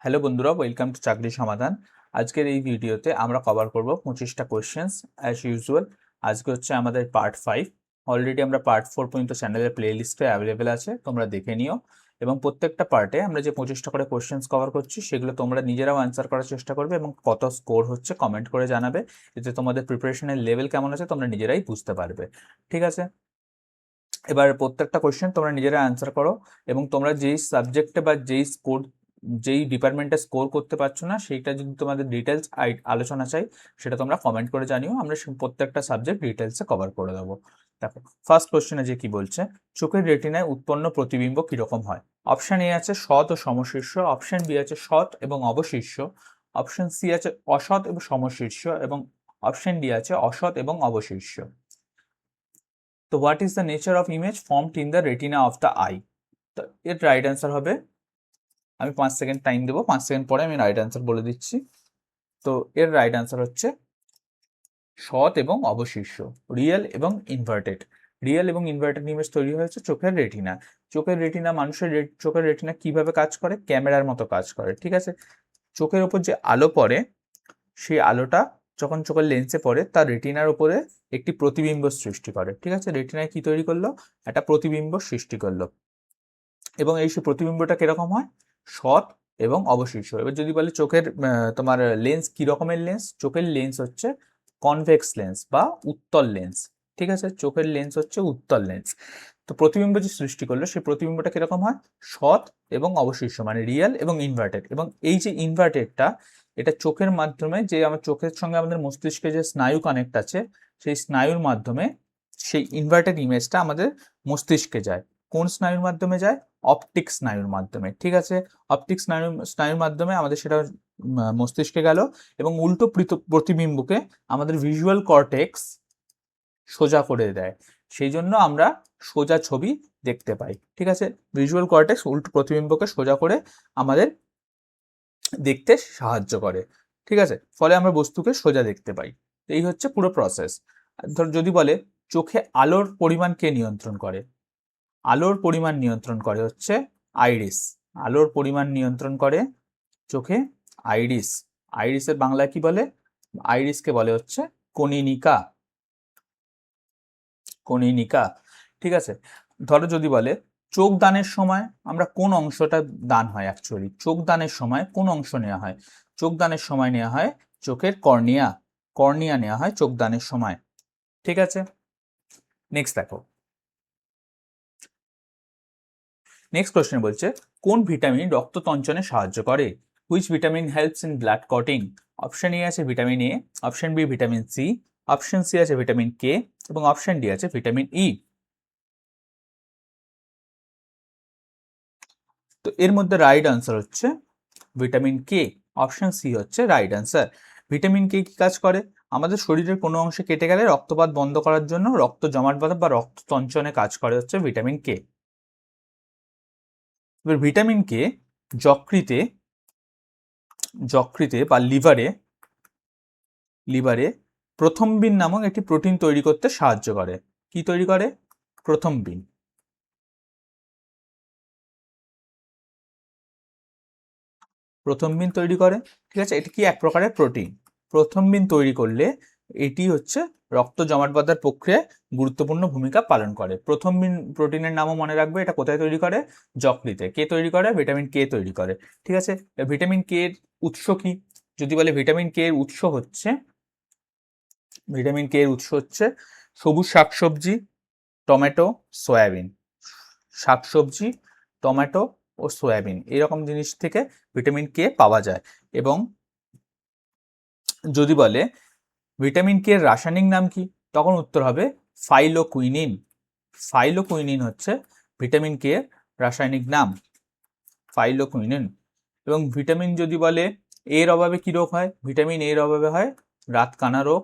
Hello বন্ধুরা, welcome to চাকরি সমাধান। আজকের এই ভিডিওতে আমরা কভার করব 25টা কোয়েশ্চেন্স অ্যাজ ইউজুয়াল। আজকে হচ্ছে আমাদের পার্ট 5। অলরেডি আমরা পার্ট 4 পর্যন্ত চ্যানেলের প্লে লিস্টে অ্যাভেলেবেল আছে, তোমরা দেখে নিও। এবং প্রত্যেকটা পার্টে আমরা যে 25টা করে কোয়েশ্চেন্স কভার করছি সেগুলো তোমরা নিজেরাও অ্যান্সার করার চেষ্টা করবে এবং কত স্কোর হচ্ছে কমেন্ট করে জানাবে। এতে তোমাদের প্রিপারেশনের লেভেল কেমন আছে তোমরা নিজেরাই বুঝতে পারবে। ঠিক আছে, এবার প্রত্যেকটা কোয়েশ্চেন তোমরা নিজেরা অ্যান্সার করো এবং তোমরা যেই সাবজেক্টে বা যেই ডিপার্টমেন্টে স্কোর করতে পারছো না সেইটা যদি তোমাদের ডিটেলস আলোচনা চাই সেটা তোমরা কমেন্ট করে জানিও, আমরা প্রত্যেকটা সাবজেক্ট ডিটেলসে কভার করে দেবো। দেখো, ফার্স্ট কোশ্চেনে যে কি বলছে, চোখের রেটিনায় উৎপন্ন প্রতিবিম্ব কিরকম হয়? অপশন এ আছে সৎ ও সমশীর্ষ, অপশন বি আছে সৎ এবং অবশীর্ষ, অপশন সি আছে অসৎ এবং সমশীর্ষ, এবং অপশন ডি আছে অসৎ এবং অবশীর্ষ। তো what is the nature of image formed in the retina of the I? তো এর রাইট অ্যান্সার হবে, আমি 5 সেকেন্ড টাইম দেবো, 5 সেকেন্ড পরে আমি রাইট অ্যান্সার বলে দিচ্ছি। তো এর রাইট অ্যান্সার হচ্ছে সৎ এবং অবশীর্ষ, রিয়েল এবং ইনভার্টেড। রিয়েল এবং ইনভার্টেড ইমেজ তৈরি হয়েছে চোখের রেটিনা। চোখের রেটিনা, মানুষের চোখের রেটিনা কিভাবে কাজ করে? ক্যামেরার মতো কাজ করে। ঠিক আছে, চোখের ওপর যে আলো পড়ে সেই আলোটা যখন চোখের লেন্সে পড়ে তার রেটিনার উপরে একটি প্রতিবিম্ব সৃষ্টি করে। ঠিক আছে, রেটিনায় কি তৈরি করলো? একটা প্রতিবিম্ব সৃষ্টি করলো। এবং এই সেই প্রতিবিম্বটা কিরকম হয়? সৎ এবং অবশীর্ষ। এবার যদি বলে চোখের তোমার লেন্স কি রকমের লেন্স? চোখের লেন্স হচ্ছে কনভেক্স লেন্স বা উত্তল লেন্স। ঠিক আছে, চোখের লেন্স হচ্ছে উত্তল লেন্স। তো প্রতিবিম্ব যে সৃষ্টি করলো সেই প্রতিবিম্বটা কিরকম হয়? সৎ এবং অবশীর্ষ, মানে রিয়েল এবং ইনভার্টেড। এবং এই যে ইনভার্টেডটা, এটা চোখের মাধ্যমে, যে আমার চোখের সঙ্গে আমাদের মস্তিষ্কে যে স্নায়ু কানেক্ট আছে সেই স্নায়ুর মাধ্যমে সেই ইনভার্টেড ইমেজটা আমাদের মস্তিষ্কে যায়। কোন স্নায়ুর মাধ্যমে যায়? অপটিক স্নায়ুর মাধ্যমে। ঠিক আছে, অপটিক স্নায়ুর মাধ্যমে আমাদের সেটা মস্তিষ্কে গেল এবং উল্টো প্রতিবিম্বকে আমাদের ভিজুয়াল কর্টেক্স সোজা করে দেয়। সেই জন্য আমরা সোজা ছবি দেখতে পাই। ঠিক আছে, ভিজুয়াল কর্টেক্স উল্টো প্রতিবিম্বকে সোজা করে আমাদের দেখতে সাহায্য করে। ঠিক আছে, ফলে আমরা বস্তুকে সোজা দেখতে পাই। এই হচ্ছে পুরো প্রসেস। ধর যদি বলে চোখে আলোর পরিমাণ কে নিয়ন্ত্রণ করে? আলোর পরিমাণ নিয়ন্ত্রণ করে হচ্ছে আইরিস। আলোর পরিমাণ নিয়ন্ত্রণ করে চোখে আইরিস। আইরিসের বাংলায় কি বলে? আইরিসকে বলে হচ্ছে কনীনিকা। কনীনিকা। ঠিক আছে, ধরো যদি বলে চোখ দানের সময় আমরা কোন অংশটা দান হয়? অ্যাকচুয়ালি চোখ দানের সময় কোন অংশ নেওয়া হয়? চোখ দানের সময় নেওয়া হয় চোখের কর্নিয়া। কর্নিয়া নেওয়া হয় চোখ দানের সময়। ঠিক আছে, নেক্সট দেখো। নেক্সট কোশ্চেন বলছে কোন ভিটামিন রক্ত তঞ্চনে সাহায্য করে? Which vitamin helps in blood clotting? Option A আছে vitamin A, option B vitamin C, option C আছে ভিটামিন কে, এবং অপশন ডি আছে ভিটামিন ই। তো এর মধ্যে রাইট আনসার হচ্ছে ভিটামিন কে। অপশন সি হচ্ছে রাইট আনসার। ভিটামিন কে কি কাজ করে? আমাদের শরীরের কোনো অংশে কেটে গেলে রক্তপাত বন্ধ করার জন্য, রক্ত জমাট বাঁধা বা রক্ত তঞ্চনে কাজ করে হচ্ছে ভিটামিন কে। এবার ভিটামিন কে যকৃতে যকৃতে বা লিভারে লিভারে প্রথমবিন নামক একটি প্রোটিন তৈরি করতে সাহায্য করে। কি তৈরি করে? প্রথমবিন। প্রথমবিন তৈরি করে। ঠিক আছে, এটি কি এক প্রকারের প্রোটিন। প্রথমবিন তৈরি করলে এটি হচ্ছে রক্ত জমাট বাঁধার প্রক্রিয়ায় গুরুত্বপূর্ণ ভূমিকা পালন করে। প্রথমবিন প্রোটিনের নামও মনে রাখবে, এটা কোথায় তৈরি করে? যকৃতে। কে তৈরি করে? ভিটামিন কে তৈরি করে। ঠিক আছে, ভিটামিন কে এর উৎস কি? যদি বলে ভিটামিন কে এর উৎস হচ্ছে, ভিটামিন কে এর উৎস হচ্ছে সবুজ শাকসবজি, টমেটো, সয়াবিন। শাকসবজি, টমেটো ও সয়াবিন এরকম জিনিস থেকে ভিটামিন কে পাওয়া যায়। এবং যদি বলে ভিটামিন কে এর রাসায়নিক নাম কি, তখন উত্তর হবে ফাইলোকুইনিন। ফাইলোকুইনিন হচ্ছে ভিটামিন কে এর রাসায়নিক নাম, ফাইলোকুইনিন। এবং ভিটামিন যদি বলে এর অভাবে কি রোগ হয়? ভিটামিন এর অভাবে হয় রাতকানা রোগ,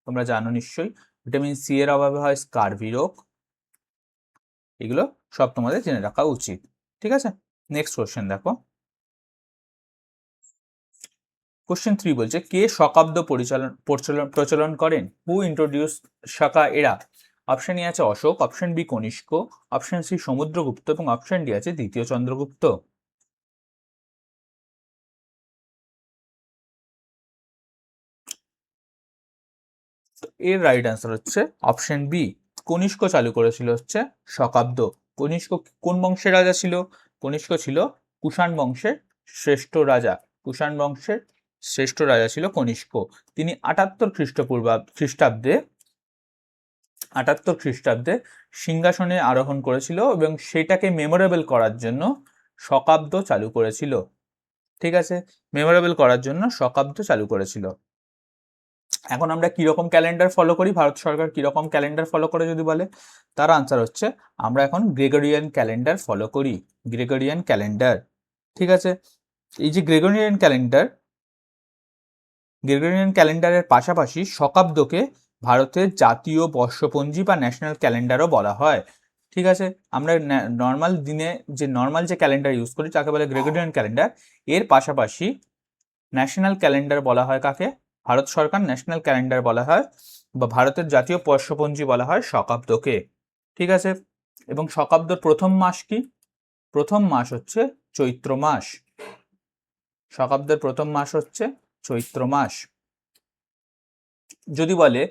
তোমরা জানো নিশ্চয়ই। ভিটামিন সি এর অভাবে হয় স্কারভি রোগ। এগুলো সব তোমাদের জেনে রাখা উচিত। ঠিক আছে, নেক্সট কোশ্চেন দেখো। কোশ্চেন 3 বলছে কে শকাব্দ প্রচলন করেন? হু ইন্ট্রোডিউস শাকা এরা? অপশন এ আছে Ashoka, option B Kanishka, option C Samudragupta, এবং অপশন ডি আছে দ্বিতীয় চন্দ্রগুপ্ত। এর রাইট অ্যান্সার হচ্ছে অপশন বি, কনিষ্ক চালু করেছিল হচ্ছে শকাব্দ। কনিষ্ক কোন বংশের রাজা ছিল? কনিষ্ক ছিল কুষাণ বংশের শ্রেষ্ঠ রাজা। কুষাণ বংশের শ্রেষ্ঠ রাজা ছিল কনিষ্ক। তিনি 78 খ্রিস্টাব্দে সিংহাসনে আরোহণ করেছিল এবং সেটাকে মেমোরেবল করার জন্য শকাব্দ চালু করেছিল। ঠিক আছে, মেমোরেবল করার জন্য শকাব্দ চালু করেছিল। এখন আমরা কিরকম ক্যালেন্ডার ফলো করি, ভারত সরকার কিরকম ক্যালেন্ডার ফলো করে যদি বলে, তার আনসার হচ্ছে আমরা এখন গ্রেগরিয়ান ক্যালেন্ডার ফলো করি। Gregorian calendar. ঠিক আছে, এই যে গ্রেগরিয়ান ক্যালেন্ডারের পাশাপাশি শকাব্দকে ভারতের জাতীয় বর্ষপঞ্জি বা ন্যাশনাল ক্যালেন্ডারও বলা হয়। ঠিক আছে, আমরা নর্মাল দিনে যে নর্মাল যে ক্যালেন্ডার ইউজ করি তাকে বলে গ্রেগরিয়ান ক্যালেন্ডার। এর পাশাপাশি ন্যাশনাল ক্যালেন্ডার বলা হয় কাকে? ভারত সরকার ন্যাশনাল ক্যালেন্ডার বলা হয় বা ভারতের জাতীয় বর্ষপঞ্জি বলা হয় শকাব্দকে। ঠিক আছে, এবং শকাব্দর প্রথম মাস কি? প্রথম মাস হচ্ছে চৈত্র মাস। শকাব্দের প্রথম মাস হচ্ছে চৈত্র মাস। যদি বলে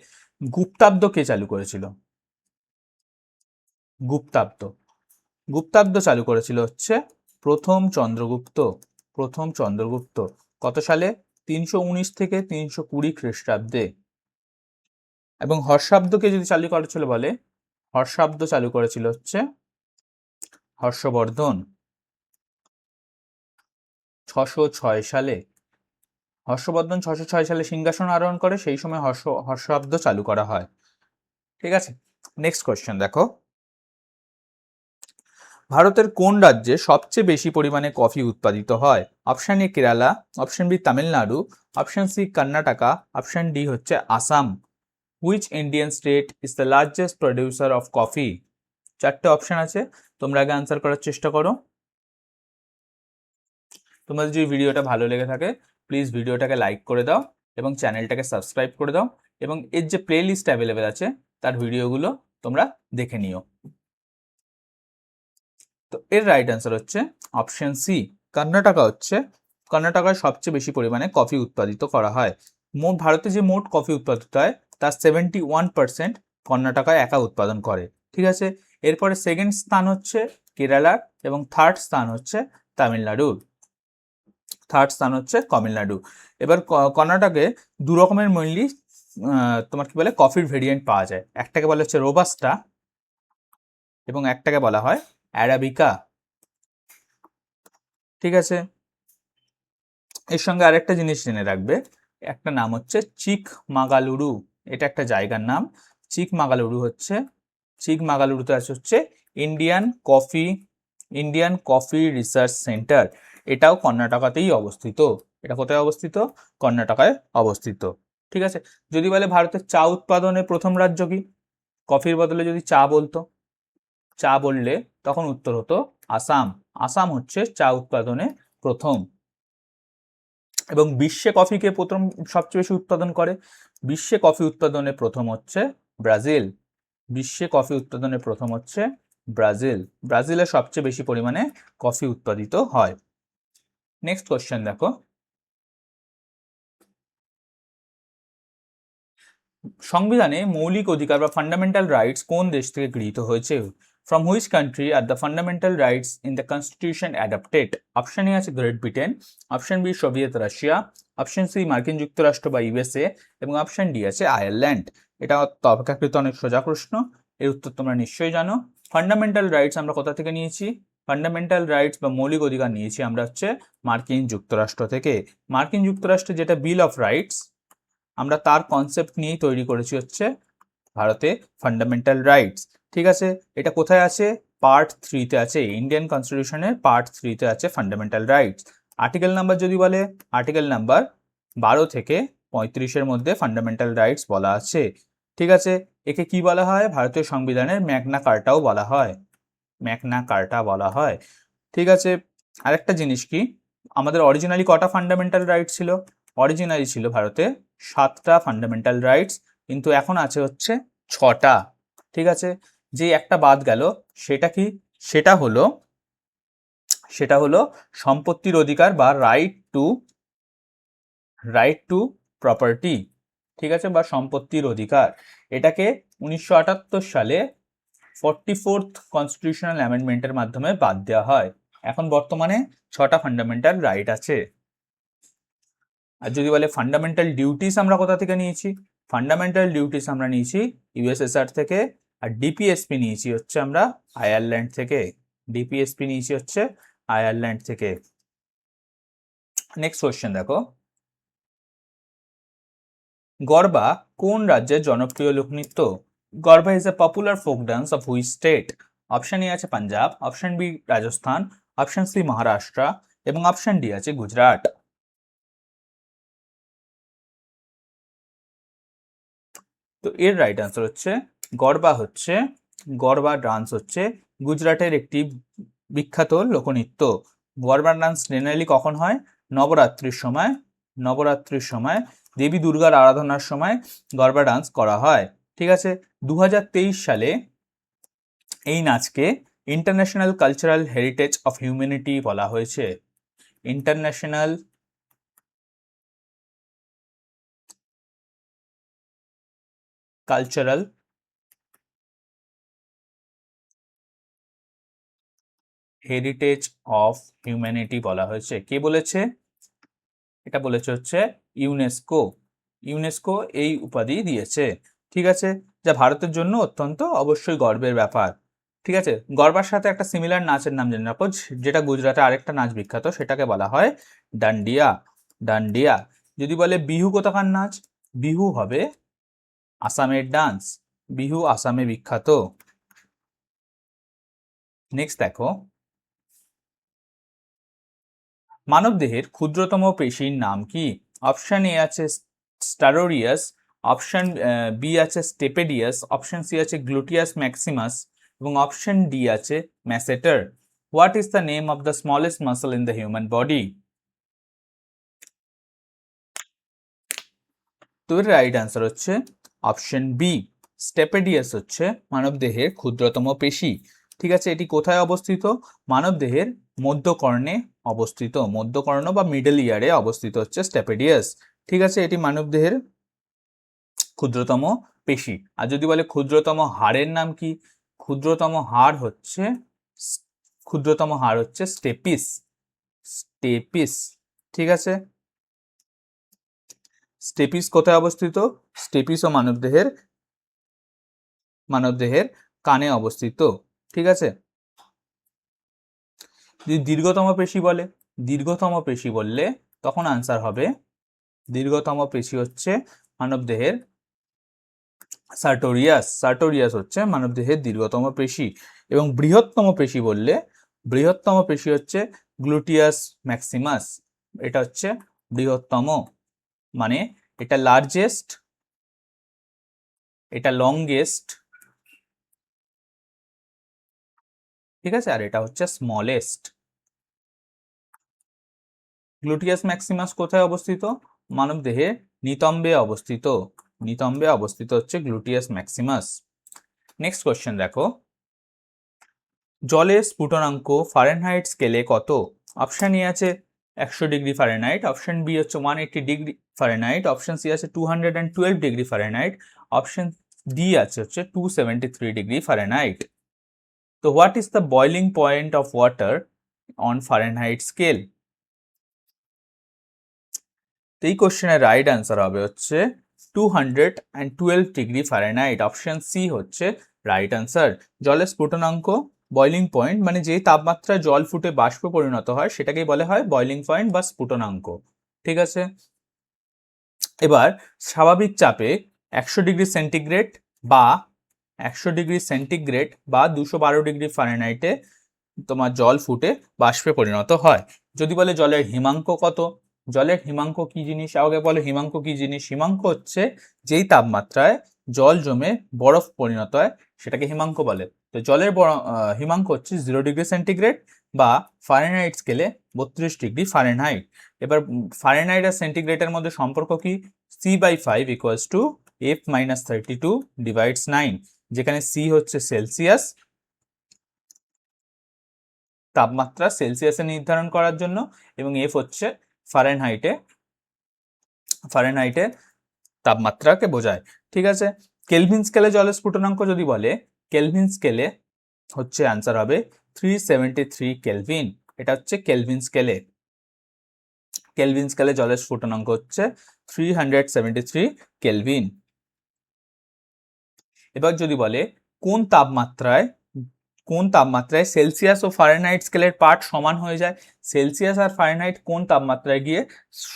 গুপ্তাব্দ কে চালু করেছিল? গুপ্তাব্দ চালু করেছিল হচ্ছে প্রথম চন্দ্রগুপ্ত। প্রথম চন্দ্রগুপ্ত কত সালে? 319 থেকে 320 খ্রিস্টাব্দে। এবং হর্ষাব্দকে যদি চালু করেছিল বলে, হর্ষাব্দ চালু করেছিল হচ্ছে হর্ষবর্ধন 606 সালে। হর্ষবর্ধন 606 সালে সিংহাসন আরোহণ করে, সেই সময় হর্ষাব্দ চালু করা হয়। ঠিক আছে, নেক্সট কোয়েশ্চেন দেখো, ভারতের কোন রাজ্যে সবচেয়ে বেশি পরিমাণে কফি উৎপাদিত হয়? Option A Kerala, option B Tamil Nadu, option C Karnataka, option D হচ্ছে Assam. Which Indian state is the largest producer of coffee? চারটে অপশন আছে, তোমরা আগে আনসার করার চেষ্টা করো। তোমাদের যদি ভিডিওটা ভালো লেগে থাকে প্লিজ ভিডিওটাকে লাইক করে দাও এবং চ্যানেলটাকে সাবস্ক্রাইব করে দাও, এবং এর যে প্লে লিস্ট অ্যাভেলেবেল আছে তার ভিডিওগুলো তোমরা দেখে নিও। তো এর রাইট অ্যান্সার হচ্ছে অপশন সি, কর্ণাটকায় সবচেয়ে বেশি পরিমাণে কফি উৎপাদিত করা হয়। ভারতে যে মোট কফি উৎপাদিত হয় তার 71% কর্ণাটকায় একা উৎপাদন করে। ঠিক আছে, এরপরে সেকেন্ড স্থান হচ্ছে কেরালার এবং থার্ড স্থান হচ্ছে তামিলনাড়ুর। এবার কর্ণাটকে দু রকমের মেইনলি তোমার কি বলে কফির ভেরিয়েন্ট পাওয়া যায়। একটাকে বলা হচ্ছে রোবাস্টা এবং একটাকে বলা হয় অ্যারাবিকা। ঠিক আছে, এর সঙ্গে আরেকটা জিনিস জেনে রাখবে, একটা নাম হচ্ছে চিকমাগালুরু। এটা একটা জায়গার নাম। চিকমাগালুরুতে আছে হচ্ছে ইন্ডিয়ান কফি রিসার্চ সেন্টার। এটাও কর্ণাটকাতেই অবস্থিত। এটা কোথায় অবস্থিত? কর্ণাটকায় অবস্থিত। ঠিক আছে, যদি বলে ভারতের চা উৎপাদনে প্রথম রাজ্য কি? কফির বদলে যদি চা বললে তখন উত্তর হতো আসাম। আসাম হচ্ছে চা উৎপাদনে প্রথম। এবং বিশ্বে কফিকে প্রথম সবচেয়ে বেশি উৎপাদন করে? বিশ্বে কফি উৎপাদনে প্রথম হচ্ছে ব্রাজিল। ব্রাজিলে সবচেয়ে বেশি পরিমাণে কফি উৎপাদিত হয়। নেক্সট কোশ্চেন দেখো, সংবিধানে মৌলিক অধিকার বা ফান্ডামেন্টাল রাইটস কোন দেশ থেকে গৃহীত হয়েছে? From which country are the fundamental rights in the constitution adapted? Option A আছে Great Britain, option B Soviet Russia, option C মার্কিন যুক্তরাষ্ট্র বা ইউএসএ, এবং অপশন ডি আছে আয়ারল্যান্ড। এটা অপেক্ষাকৃত অনেক সোজা প্রশ্ন, এর উত্তর তোমরা নিশ্চয়ই জানো। ফান্ডামেন্টাল রাইটস আমরা কোথা থেকে নিয়েছি? ফান্ডামেন্টাল রাইটস বা মৌলিক অধিকার নিয়েছি আমরা হচ্ছে মার্কিন যুক্তরাষ্ট্র থেকে। মার্কিন যুক্তরাষ্ট্রে যেটা বিল অফ রাইটস, আমরা তার কনসেপ্ট নিয়েই তৈরি করেছি হচ্ছে ভারতে ফান্ডামেন্টাল রাইটস। ঠিক আছে, এটা কোথায় আছে? পার্ট 3-তে আছে। ইন্ডিয়ান কনস্টিটিউশনের পার্ট 3-তে আছে ফান্ডামেন্টাল রাইটস। আর্টিকেল নাম্বার যদি বলে, আর্টিকেল নাম্বার 12 থেকে 35-এর মধ্যে ফান্ডামেন্টাল রাইটস বলা আছে। ঠিক আছে, একে কি বলা হয়? ভারতীয় সংবিধানের ম্যাগনা কার্টাও বলা হয়। ঠিক আছে, আরেকটা জিনিস কি, আমাদের অরিজিনালি কটা ফান্ডামেন্টাল রাইটস ছিল? অরিজিনালি ছিল ভারতে 7টা ফান্ডামেন্টাল রাইটস, কিন্তু এখন আছে হচ্ছে 6টা। ঠিক আছে, যে একটা বাদ গেল সেটা কি? সেটা হলো সম্পত্তির অধিকার বা রাইট টু প্রপার্টি। ঠিক আছে, বা সম্পত্তির অধিকার। এটাকে 1978 সালে 44th কনস্টিটিউশনাল অ্যামেন্ডমেন্টের মাধ্যমে বাদ দেওয়া হয়। এখন বর্তমানে 6টা ফান্ডামেন্টাল রাইট আছে। আর যদি বলে ফান্ডামেন্টাল ডিউটিস আমরা কোথা থেকে নিয়েছি, ফান্ডামেন্টাল ডিউটিস আমরা নিয়েছি ইউএসএসআর থেকে, আর ডিপিএসপি নিয়েছি হচ্ছে আমরা আয়ারল্যান্ড থেকে। ডিপিএসপি নিয়েছি হচ্ছে আয়ারল্যান্ড থেকে। নেক্সট কোশ্চেন দেখো, গরবা কোন রাজ্যের জনপ্রিয় লোকনৃত্য? Garba is a popular folk dance of which state? Option A আছে Punjab, option B Rajasthan, option C Maharashtra এবং অপশন ডি আছে গুজরাট। তো এর রাইট আনসার হচ্ছে গরবা ডান্স হচ্ছে গুজরাটের একটি বিখ্যাত লোকনৃত্য। গরবা ডান্স জেনারেলি কখন হয়? নবরাত্রির সময় দেবী দুর্গার আরাধনার সময় গরবা ডান্স করা হয়। ঠিক আছে, 2023 সালে এই নাচকে international cultural heritage of humanity বলা হয়েছে। International cultural heritage of humanity বলা হয়েছে। কে বলেছে? এটা বলেছে হচ্ছে ইউনেস্কো এই উপাধি দিয়েছে। ঠিক আছে, যা ভারতের জন্য অত্যন্ত অবশ্যই গর্বের ব্যাপার। ঠিক আছে, গরবার সাথে একটা সিমিলার নাচের নাম জেনে রাখো, যেটা গুজরাটে আরেকটা নাচ বিখ্যাত, সেটাকে বলা হয় ডান্ডিয়া। যদি বলে বিহু কোথাকার নাচ, বিহু হবে আসামের ডান্স, বিহু আসামে বিখ্যাত। নেক্সট দেখো, মানবদেহের ক্ষুদ্রতম পেশির নাম কি? অপশন এ আছে স্টারোরিয়াস, অপশন বি আছে স্টেপেডিয়াস, অপশন সি আছে গ্লুটিয়াস ম্যাক্সিমাস এবং অপশন ডি আছে ম্যাসেটার। What is the name of the smallest muscle in the human body? তো এর রাইট আনসার হচ্ছে অপশন বি, স্টেপেডিয়াস হচ্ছে মানবদেহের ক্ষুদ্রতম পেশি। ঠিক আছে, এটি কোথায় অবস্থিত? মানবদেহের মধ্যকর্ণে অবস্থিত, মধ্যকর্ণ বা মিডল ইয়ারে অবস্থিত হচ্ছে স্টেপেডিয়াস। ঠিক আছে, এটি মানবদেহের ক্ষুদ্রতম পেশি। আর যদি বলে ক্ষুদ্রতম হাড়ের নাম কি? ক্ষুদ্রতম হাড় হচ্ছে স্টেপিস। ঠিক আছে, স্টেপিস কোথায় অবস্থিত? স্টেপিসও মানবদেহের কানে অবস্থিত। ঠিক আছে, যদি দীর্ঘতম পেশি বললে তখন আনসার হবে, দীর্ঘতম পেশি হচ্ছে মানবদেহের সার্টোরিয়াস হচ্ছে মানবদেহের দীর্ঘতম পেশি। এবং বৃহত্তম পেশি হচ্ছে গ্লুটিয়াস ম্যাক্সিমাস। এটা হচ্ছে বৃহত্তম, মানে এটা লার্জেস্ট, এটা লংগেস্ট, ঠিক আছে, আর এটা হচ্ছে স্মলেস্ট। গ্লুটিয়াস ম্যাক্সিমাস কোথায় অবস্থিত? মানবদেহের নিতম্বে অবস্থিত হচ্ছে গ্লুটিয়াস ম্যাক্সিমাস। নেক্সট কোশ্চেন দেখো, জলের স্ফুটনাঙ্ক ফারেনহাইট স্কেলে কত? অপশন এ আছে 100 ডিগ্রি ফারেনহাইট, অপশন বি হচ্ছে 180 ডিগ্রি ফারেনহাইট, অপশন সি আছে 212 ডিগ্রি ফারেনহাইট, অপশন ডি আছে হচ্ছে 273 ডিগ্রি ফারেনহাইট। তো what is the boiling point of water on Fahrenheit scale? তো এই কোশ্চেনের রাইট আনসার হবে হচ্ছে 212 ডিগ্রি ফারেনহাইট। অপশন সি হচ্ছে রাইট আনসার। জলের স্ফুটনাঙ্ক, বয়লিং পয়েন্ট, মানে যে তাপমাত্রায় জল ফুটে বাষ্পে পরিণত হয় সেটাকেই বলা হয় বয়লিং পয়েন্ট বা স্ফুটনাঙ্ক। ঠিক আছে, এবার স্বাভাবিক চাপে 100 ডিগ্রি সেন্টিগ্রেড বা 212 ডিগ্রি ফারেনহাইটে তোমার জল ফুটে বাষ্পে পরিণত হয়। যদি বলে জলের হিমাঙ্ক কত? হিমাঙ্ক কি জিনিস? হিমাঙ্ক হচ্ছে যেই তাপমাত্রায় জল জমে বরফ পরিণত হয় সেটাকে হিমাঙ্ক বলে। তো জলের হিমাঙ্ক হচ্ছে 0 ডিগ্রি সেন্টিগ্রেড বা ফারেনহাইট স্কেলে 32 ডিগ্রি ফারেনহাইট। এবার ফারেনহাইট আর সেন্টিগ্রেডের মধ্যে সম্পর্ক কি? C/5 equals to F-32 divides 9, যেখানে সি হচ্ছে সেলসিয়াস, তাপমাত্রা সেলসিয়াসে নির্ধারণ করার জন্য, এবং এফ হচ্ছে ফারেনহাইটে তাপমাত্রাকে বোঝায়। ঠিক আছে, কেলভিন স্কেলে জলের স্ফুটনাঙ্ক যদি বলে, কেলভিন স্কেলে হচ্ছে অ্যান্সার হবে 373 কেলভিন। এটা হচ্ছে কেলভিন স্কেলে। কেলভিন স্কেলে জলের স্ফুটনাঙ্ক হচ্ছে 373 কেলভিন। এবার যদি বলে কোন তাপমাত্রায় সেলসিয়াস ও ফারেনহাইট স্কেলের পার্ট সমান হয়ে যায়, সেলসিয়াস আর ফারেনহাইট কোন তাপমাত্রায় গিয়ে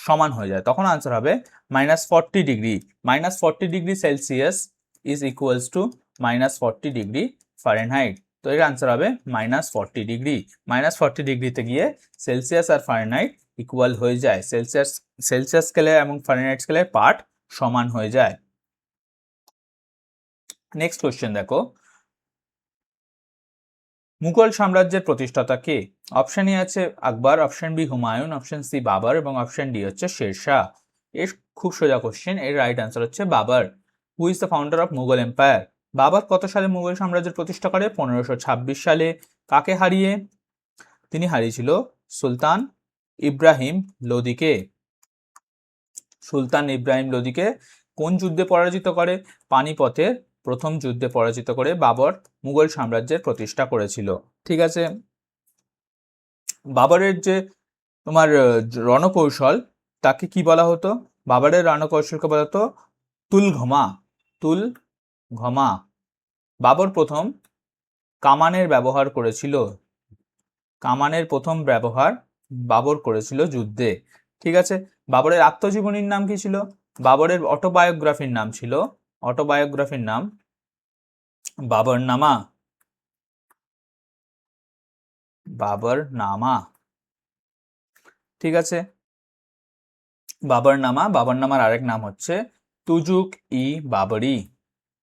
সমান হয়ে যায়, তখন আনসার হবে -40 degree. -40 degree Celsius is equals to -40 degree Fahrenheit. তো এর আনসার হবে -40 ডিগ্রি। -40 ডিগ্রিতে গিয়ে সেলসিয়াস আর ফারেনহাইট ইকুয়াল হয়ে যায়, সেলসিয়াস স্কেলে এবং ফারেনহাইট স্কেলের পার্ট সমান হয়ে যায়। নেক্সট কোশ্চেন দেখো, মুঘল সাম্রাজ্যের প্রতিষ্ঠাতা কে? অপশন এ আছে Akbar, option B Humayun, option C Babur এবং অপশন ডি হচ্ছে শেরশাহ। এর খুব সোজা কোশ্চেন, এর রাইট আনসার হচ্ছে Babur. Who is the founder of Mughal empire? Babur কত সালে মুঘল সাম্রাজ্যের প্রতিষ্ঠা করে? 1526 সালে। কাকে হারিয়ে? তিনি হারিয়েছিল সুলতান ইব্রাহিম লোদিকে। সুলতান ইব্রাহিম লোদিকে কোন যুদ্ধে পরাজিত করে? পানিপথের প্রথম যুদ্ধে পরাজিত করে বাবর মুঘল সাম্রাজ্যের প্রতিষ্ঠা করেছিল। ঠিক আছে, বাবরের যে তোমার রণকৌশল, তাকে কি বলা হতো? বাবরের রণকৌশলকে বলা হতো তুলঘমা। তুলঘমা। বাবর প্রথম কামানের ব্যবহার করেছিল। কামানের প্রথম ব্যবহার বাবর করেছিল যুদ্ধে। ঠিক আছে, বাবরের আত্মজীবনীর নাম কি ছিল? বাবরের অটোবায়োগ্রাফির নাম ছিল, অটোবায়োগ্রাফির নাম বাবরনামা। বাবরনামা। ঠিক আছে, বাবরনামা। বাবরনামার আরেক নাম হচ্ছে তুজুক ই বাবরি।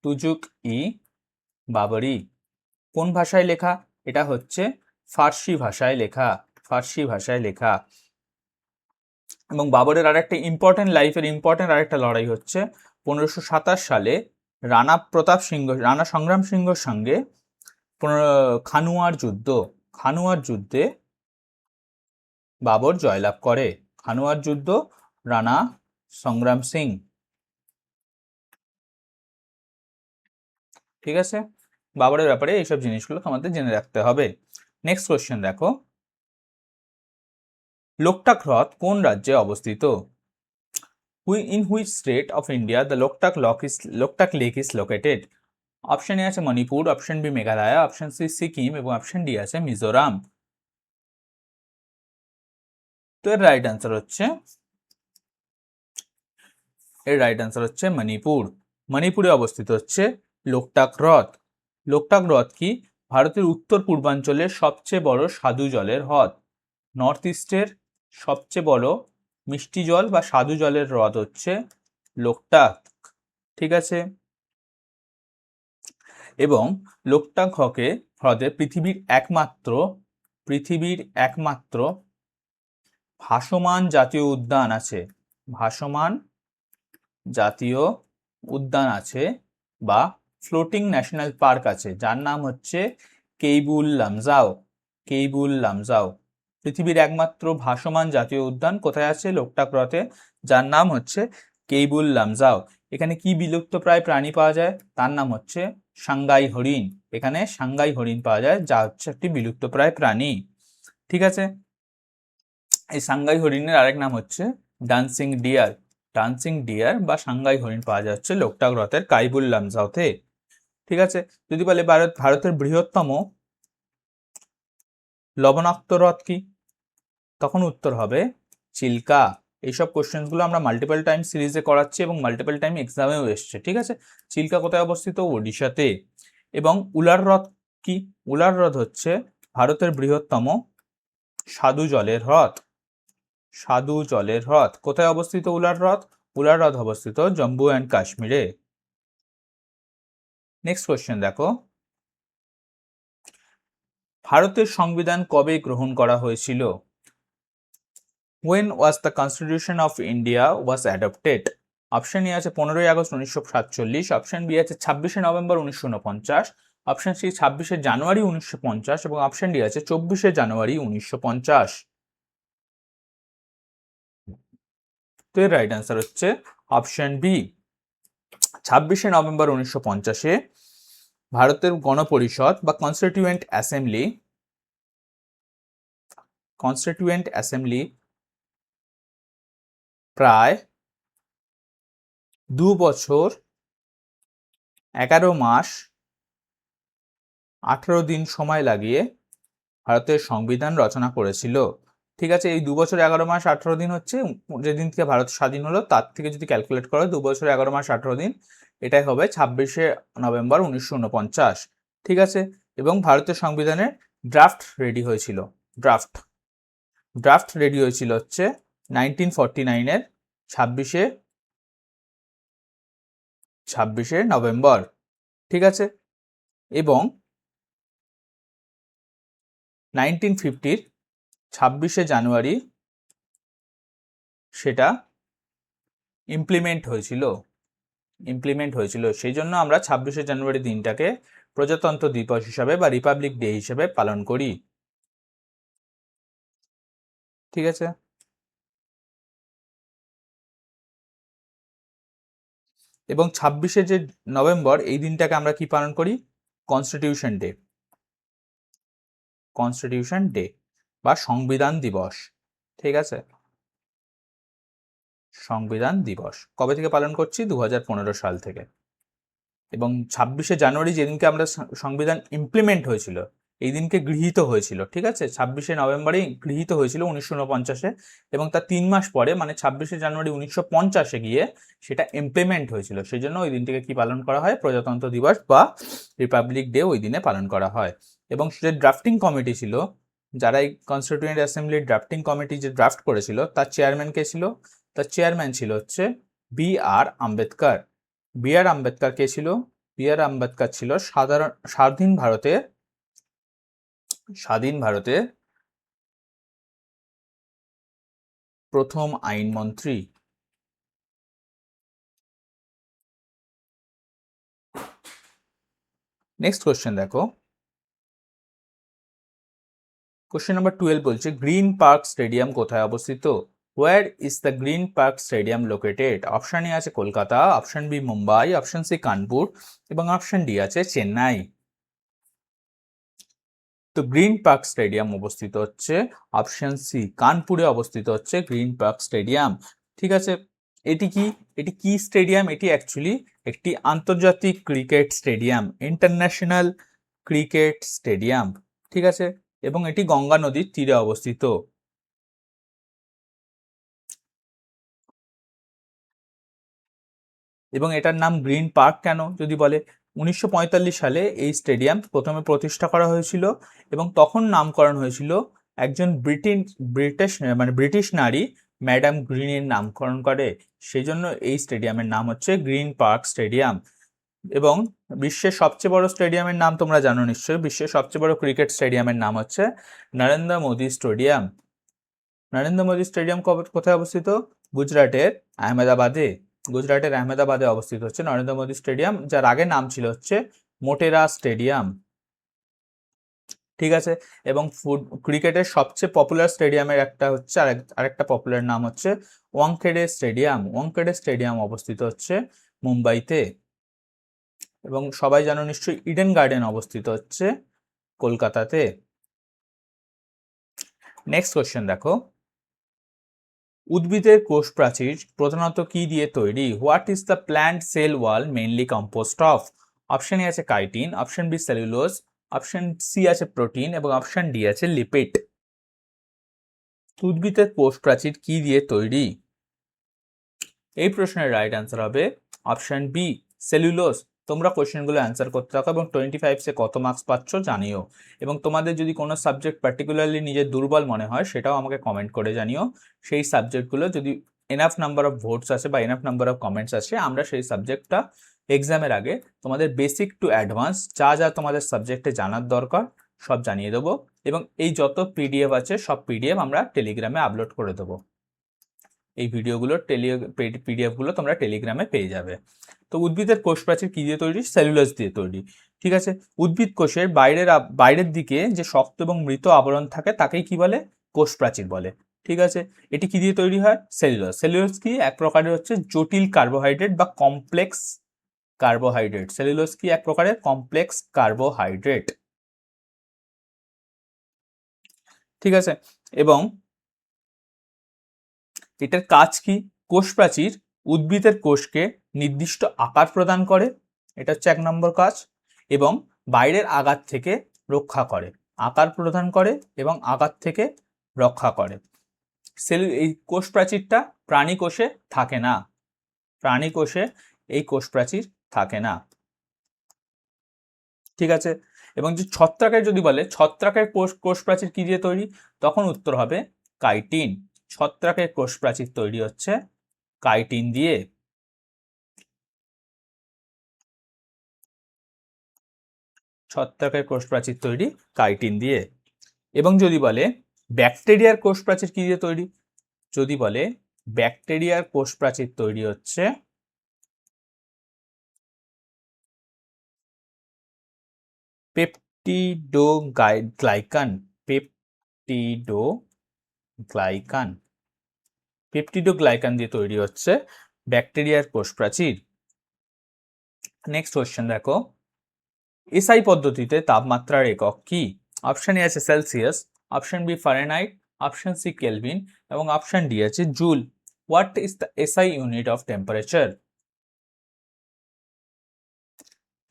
তুজুক ই বাবরি। কোন ভাষায় লেখা? এটা হচ্ছে ফার্সি ভাষায় লেখা। ফার্সি ভাষায় লেখা। এবং বাবরের আরেকটা ইম্পর্টেন্ট আরেকটা লড়াই হচ্ছে 1527 সালে রাণা সংগ্রাম সিংহর সঙ্গে খানুয়ার যুদ্ধ। খানুয়ার যুদ্ধে বাবর জয়লাভ করে। খানুয়ার যুদ্ধ, রাণা সংগ্রাম সিং। ঠিক আছে, বাবরের ব্যাপারে এইসব জিনিসগুলো তোমাদের জেনে রাখতে হবে। নেক্সট কোশ্চেন দেখো, লোকটাক হ্রদ কোন রাজ্যে অবস্থিত? In which state of India the Loktak lake is located? Option A আছে Manipur, option B Meghalaya, option C Sikkim এবং অপশন ডি আছে মিজোরাম। তো এর রাইট আনসার হচ্ছে মণিপুর। মণিপুরে অবস্থিত হচ্ছে লোকটাক হ্রদ। লোকটাক হ্রদ কি? ভারতের উত্তর পূর্বাঞ্চলের সবচেয়ে বড় স্বাদু জলের হ্রদ। নর্থ ইস্টের সবচেয়ে বড় মিষ্টি জল বা স্বাদু জলের হ্রদ হচ্ছে লোকটাক। ঠিক আছে, এবং লোকটাক হ্রদে পৃথিবীর একমাত্র ভাসমান জাতীয় উদ্যান আছে। ভাসমান জাতীয় উদ্যান আছে বা ফ্লোটিং ন্যাশনাল পার্ক আছে, যার নাম হচ্ছে কেইবুল লামজাও। কেইবুল লামজাও পৃথিবীর একমাত্র ভাসমান জাতীয় উদ্যান কোথায় আছে? লোকটাক হ্রদে, যার নাম হচ্ছে কেইবুল লামজাও। এখানে কি বিলুপ্তপ্রায় প্রাণী পাওয়া যায়? তার নাম হচ্ছে সাংগাই হরিণ। এখানে সাংগাই হরিণ পাওয়া যায়, যা হচ্ছে একটি বিলুপ্তপ্রায় প্রাণী। ঠিক আছে, এই সাংগাই হরিণের আরেক নাম হচ্ছে ডান্সিং ডিয়ার। ডান্সিং ডিয়ার বা সাংগাই হরিণ পাওয়া যাচ্ছে লোকটাক হ্রদের কাইবুল লামজাওতে। ঠিক আছে, যদি বলে ভারতের বৃহত্তম লবণাক্ত হ্রদ কি, তখন উত্তর হবে চিল্কা। এইসব কোশ্চেন গুলো আমরা মাল্টিপল টাইম সিরিজে করাচ্ছি এবং মাল্টিপল টাইম এক্সামেও এসছে। ঠিক আছে, চিল্কা কোথায় অবস্থিত? ওড়িশাতে। এবং উলার হ্রদ কি? উলার হ্রদ হচ্ছে ভারতের বৃহত্তম স্বাদু জলের হ্রদ। স্বাদু জলের হ্রদ কোথায় অবস্থিত? উলার হ্রদ। উলার হ্রদ অবস্থিত জম্মু অ্যান্ড কাশ্মীরে। নেক্সট কোশ্চেন দেখো, ভারতের সংবিধান কবে গ্রহণ করা হয়েছিল? When was the Constitution of India was adopted? Option A আছে 15ই আগস্ট 1947, অপশন বি আছে 26শে নভেম্বর 1949, অপশন সি 26শে জানুয়ারি 1950 এবং অপশন ডি আছে 24শে জানুয়ারি 1950। তো এর রাইট আনসার হচ্ছে অপশন বি 26 নভেম্বর 1950-এ ভারতের গণপরিষদ বা কনস্টিটিউয়েন্ট অ্যাসেম্বলি প্রায় 2 বছর 11 মাস 18 দিন সময় লাগিয়ে ভারতের সংবিধান রচনা করেছিল। ঠিক আছে, এই 2 বছর 11 মাস 18 দিন হচ্ছে যেদিন থেকে ভারত স্বাধীন হলো তার থেকে যদি ক্যালকুলেট করো 2 বছর 11 মাস 18 দিন, এটাই হবে 26 নভেম্বর 1949। ঠিক আছে, এবং ভারতের সংবিধানের ড্রাফট রেডি হয়েছিল হচ্ছে 1949-এর 26শে নভেম্বর। ঠিক আছে, এবং 1950-র 26শে জানুয়ারি সেটা ইমপ্লিমেন্ট হয়েছিল। সেই জন্য আমরা 26শে জানুয়ারি দিনটাকে প্রজাতন্ত্র দিবস হিসাবে বা রিপাবলিক ডে হিসেবে পালন করি। ঠিক আছে, এবং 26শে যে নভেম্বর এই দিনটাকে আমরা কি পালন করি? কনস্টিটিউশন ডে বা সংবিধান দিবস। ঠিক আছে, সংবিধান দিবস কবে থেকে পালন করছি? 2015 সাল থেকে। এবং 26শে জানুয়ারি যেদিনকে আমরা সংবিধান ইমপ্লিমেন্ট হয়েছিল এই দিনকে গৃহীত হয়েছিল। ঠিক আছে, 26শে নভেম্বরেই গৃহীত হয়েছিল 1949-এ, এবং তার 3 মাস পরে মানে 26শে জানুয়ারি 1950-এ গিয়ে সেটা ইমপ্লিমেন্ট হয়েছিল। সেই জন্য ওই দিনটিকে কি পালন করা হয়? প্রজাতন্ত্র দিবস বা রিপাবলিক ডে ওই দিনে পালন করা হয়। এবং যে ড্রাফটিং কমিটি ছিল, যারা এই কনস্টিটিউয়েন্ট অ্যাসেম্বলির ড্রাফটিং কমিটি যে ড্রাফট করেছিল তার চেয়ারম্যান কে ছিল? তার চেয়ারম্যান ছিল হচ্ছে বি.আর. আম্বেদকর। বি.আর. আম্বেদকর কে ছিল? বি.আর. আম্বেদকর ছিল স্বাধীন ভারতের প্রথম আইনমন্ত্রী। নেক্সট কোশ্চেন দেখো, কোশ্চেন নাম্বার 12 বলছে গ্রিন পার্ক স্টেডিয়াম কোথায় অবস্থিত? Where is the Green Park Stadium located? Option A আছে Kolkata, option B Mumbai, option C Kanpur এবং অপশন ডি আছে চেন্নাই। তো গ্রিন পার্ক স্টেডিয়াম অবস্থিত হচ্ছে অপশন সি কানপুরে অবস্থিত হচ্ছে গ্রিন পার্ক স্টেডিয়াম। ঠিক আছে, এটি কি স্টেডিয়াম? এটি অ্যাকচুয়ালি একটি আন্তর্জাতিক cricket stadium, international cricket stadium. ঠিক আছে, এবং এটি গঙ্গা নদীর তীরে অবস্থিত। এবং এটার নাম গ্রিন পার্ক কেন যদি বলে, 1945 সালে এই স্টেডিয়াম প্রথমে প্রতিষ্ঠা করা হয়েছিল এবং তখন নামকরণ হয়েছিল একজন ব্রিটিশ নারী ম্যাডাম গ্রিনের নামকরণ করে। সেই জন্য এই স্টেডিয়ামের নাম হচ্ছে গ্রিন পার্ক স্টেডিয়াম। এবং বিশ্বের সবচেয়ে বড় স্টেডিয়ামের নাম তোমরা জানো নিশ্চয়ই, বিশ্বের সবচেয়ে বড় ক্রিকেট স্টেডিয়ামের নাম হচ্ছে নরেন্দ্র মোদী স্টেডিয়াম। নরেন্দ্র মোদী স্টেডিয়াম কোথায় অবস্থিত? গুজরাটের আহমেদাবাদে অবস্থিত হচ্ছে নরেন্দ্র মোদী স্টেডিয়াম, যার আগে নাম ছিল হচ্ছে মোটেরা স্টেডিয়াম। ঠিক আছে, এবং ক্রিকেটের সবচেয়ে পপুলার স্টেডিয়ামের একটা হচ্ছে আরেকটা পপুলার নাম হচ্ছে ওয়াংখেড়ে স্টেডিয়াম অবস্থিত হচ্ছে মুম্বাইতে। এবং সবাই জানো নিশ্চয়ই ইডেন গার্ডেন অবস্থিত হচ্ছে কলকাতাতে। নেক্সট কোশ্চেন দেখো, উদ্ভিদের কোষ প্রাচীর প্রধানত কি দিয়ে তৈরি? What is the plant cell wall mainly composed of? Option A আছে chitin, option B cellulose, option C আছে প্রোটিন এবং অপশন ডি আছে লিপিড। উদ্ভিদের কোষ প্রাচীর কি দিয়ে তৈরি? এই প্রশ্নের রাইট অ্যান্সার হবে অপশন বি সেলুলোজ। তোমরা কোশ্চেনগুলো অ্যান্সার করতে থাকো এবং 25 কত মার্কস পাচ্ছ জানিও। এবং তোমাদের যদি কোনো সাবজেক্ট পার্টিকুলারলি নিজের দুর্বল মনে হয় সেটাও আমাকে কমেন্ট করে জানিও। সেই সাবজেক্টগুলো যদি এনাফ নাম্বার অফ ভোটস আছে বা এনাফ নাম্বার অফ কমেন্টস আছে, আমরা সেই সাবজেক্টটা এক্সামের আগে তোমাদের বেসিক টু অ্যাডভান্স যা তোমাদের সাবজেক্টে জানার দরকার সব জানিয়ে দেবো। এবং এই যত পিডিএফ আছে সব পিডিএফ আমরা টেলিগ্রামে আপলোড করে দেবো। এই ভিডিওগুলোর পিডিএফগুলো তোমরা টেলিগ্রামে পেয়ে যাবে। তো উদ্ভিদের কোষ প্রাচীর কি দিয়ে তৈরি? সেলুলোজ দিয়ে তৈরি। ঠিক আছে, উদ্ভিদ কোষের বাইরের দিকে যে শক্ত এবং মৃত আবরণ থাকে তাকেই কি বলে? কোষ প্রাচীর বলে। ঠিক আছে, এটি কি দিয়ে তৈরি হয়? সেলুলোজ কি এক প্রকারের হচ্ছে জটিল কার্বোহাইড্রেট বা কমপ্লেক্স কার্বোহাইড্রেট। সেলুলোজ কি এক প্রকারের কমপ্লেক্স কার্বোহাইড্রেট, ঠিক আছে। এবং এটার কাজ কি? কোষ প্রাচীর উদ্ভিদের কোষকে নির্দিষ্ট আকার প্রদান করে, এটা হচ্ছে 1 নম্বর কাজ, এবং বাইরের আঘাত থেকে রক্ষা করে, আকার প্রদান করে এবং আঘাত থেকে রক্ষা করে। এই কোষ প্রাচীরটা প্রাণী কোষে থাকে না, প্রাণী কোষে এই কোষ প্রাচীর থাকে না, ঠিক আছে। এবং যে ছত্রাকের যদি বলে ছত্রাকের কোষ প্রাচীর কি দিয়ে তৈরি, তখন উত্তর হবে কাইটিন। ছত্রাকের কোষ প্রাচীর তৈরি হচ্ছে কাইটিন দিয়ে। ছত্রাকের কোষ প্রাচীর তৈরি কাইটিন দিয়ে। এবং যদি বলে ব্যাকটেরিয়ার কোষ প্রাচীর কি দিয়ে তৈরি, যদি বলে ব্যাকটেরিয়ার কোষ প্রাচীর তৈরি হচ্ছে পেপটিডোগ্লাইকান, পেপটিডোগ্লাইকান দিয়ে তৈরি হচ্ছে ব্যাকটেরিয়ার কোষ প্রাচীর। নেক্সট কোশ্চেন দেখো, এসআই পদ্ধতিতে তাপমাত্রার একক কি? অপশন এ আছে Celsius, option B Fahrenheit, option C kelvin এবং অপশন ডি আছে joule. What is the SI unit of temperature?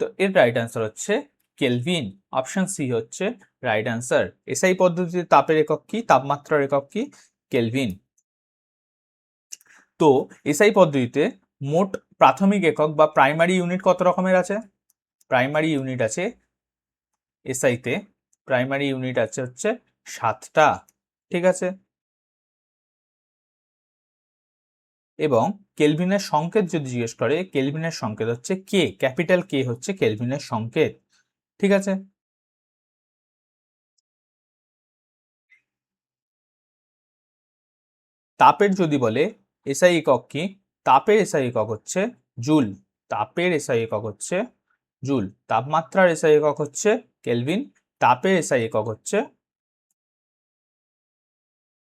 তো এর রাইট অ্যান্সার হচ্ছে কেলভিন। অপশন সি হচ্ছে রাইট অ্যান্সার। এসআই পদ্ধতিতে তাপের একক কি, তাপমাত্রার একক কি? কেলভিন। তো এসআই পদ্ধতিতে মোট প্রাথমিক একক বা প্রাইমারি ইউনিট কত রকমের আছে? প্রাইমারি ইউনিট আছে এসআইতে, প্রাইমারি ইউনিট আছে হচ্ছে 7টা, ঠিক আছে। এবং কেলভিনের সংকেত যদি জিজ্ঞেস করে, কেলভিনের সংকেত হচ্ছে কে, ক্যাপিটাল কে হচ্ছে কেলভিনের সংকেত, ঠিক আছে। তাপের যদি বলে এসআই একক কি, তাপের এসআই একক হচ্ছে জুল, তাপের এসআই একক হচ্ছে জুল। তাপমাত্রার এসআই একক হচ্ছে কেলভিন, তাপের এসআই একক হচ্ছে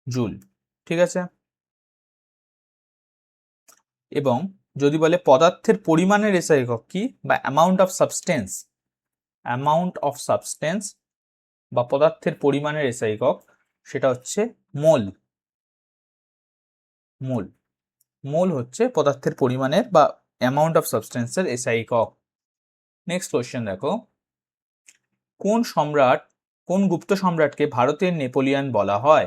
জুল, ঠিক আছে। এবং যদি বলে পদার্থের পরিমাণের এসআই একক কি বা amount of substance, amount of substance বা পদার্থের পরিমাণের এসআই একক, সেটা হচ্ছে মোল। মোল, মোল হচ্ছে পদার্থের পরিমাণের বা অ্যামাউন্ট অফ সাবস্টেন্সের এসআই একক। নেক্সট কোশ্চেন দেখো, কোন গুপ্ত সম্রাটকে ভারতের নেপোলিয়ন বলা হয়?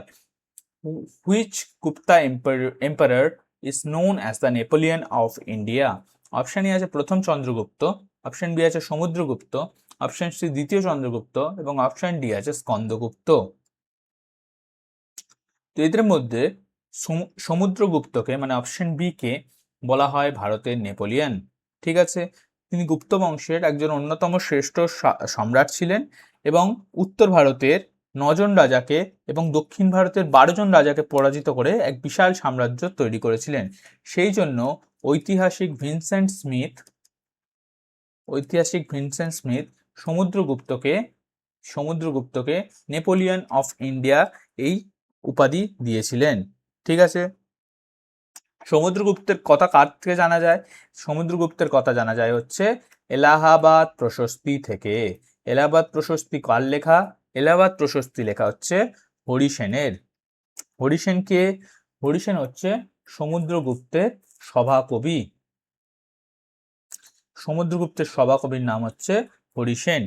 Which Gupta emperor is known as the Napoleon of India? Option A আছে প্রথম চন্দ্রগুপ্ত, অপশন বি আছে সমুদ্রগুপ্ত, অপশন সি দ্বিতীয় চন্দ্রগুপ্ত এবং অপশন ডি আছে স্কন্দগুপ্ত। তো এদের মধ্যে সমুদ্রগুপ্তকে মানে অপশন বি কে বলা হয় ভারতের নেপোলিয়ন, ঠিক আছে। তিনি গুপ্ত বংশের একজন অন্যতম শ্রেষ্ঠ সম্রাট ছিলেন এবং উত্তর ভারতের 9 জন রাজাকে এবং দক্ষিণ ভারতের 12 জন রাজাকে পরাজিত করে এক বিশাল সাম্রাজ্য তৈরি করেছিলেন। সেই জন্য ঐতিহাসিক ভিনসেন্ট স্মিথ সমুদ্রগুপ্তকে নেপোলিয়ন অফ ইন্ডিয়া এই উপাধি দিয়েছিলেন, ঠিক আছে। সমুদ্রগুপ্তের কথা কার থেকে জানা যায়? সমুদ্রগুপ্তের কথা জানা যায় হচ্ছে এলাহাবাদ প্রশস্তি থেকে। এলাহাবাদ প্রশস্তি কার লেখা? এলাহাবাদ প্রশস্তি লেখা হচ্ছে হরিসেনের। হরিসেন হচ্ছে সমুদ্রগুপ্তের সভাকবি। সমুদ্রগুপ্তের সভাকবির নাম হচ্ছে হরিসেন,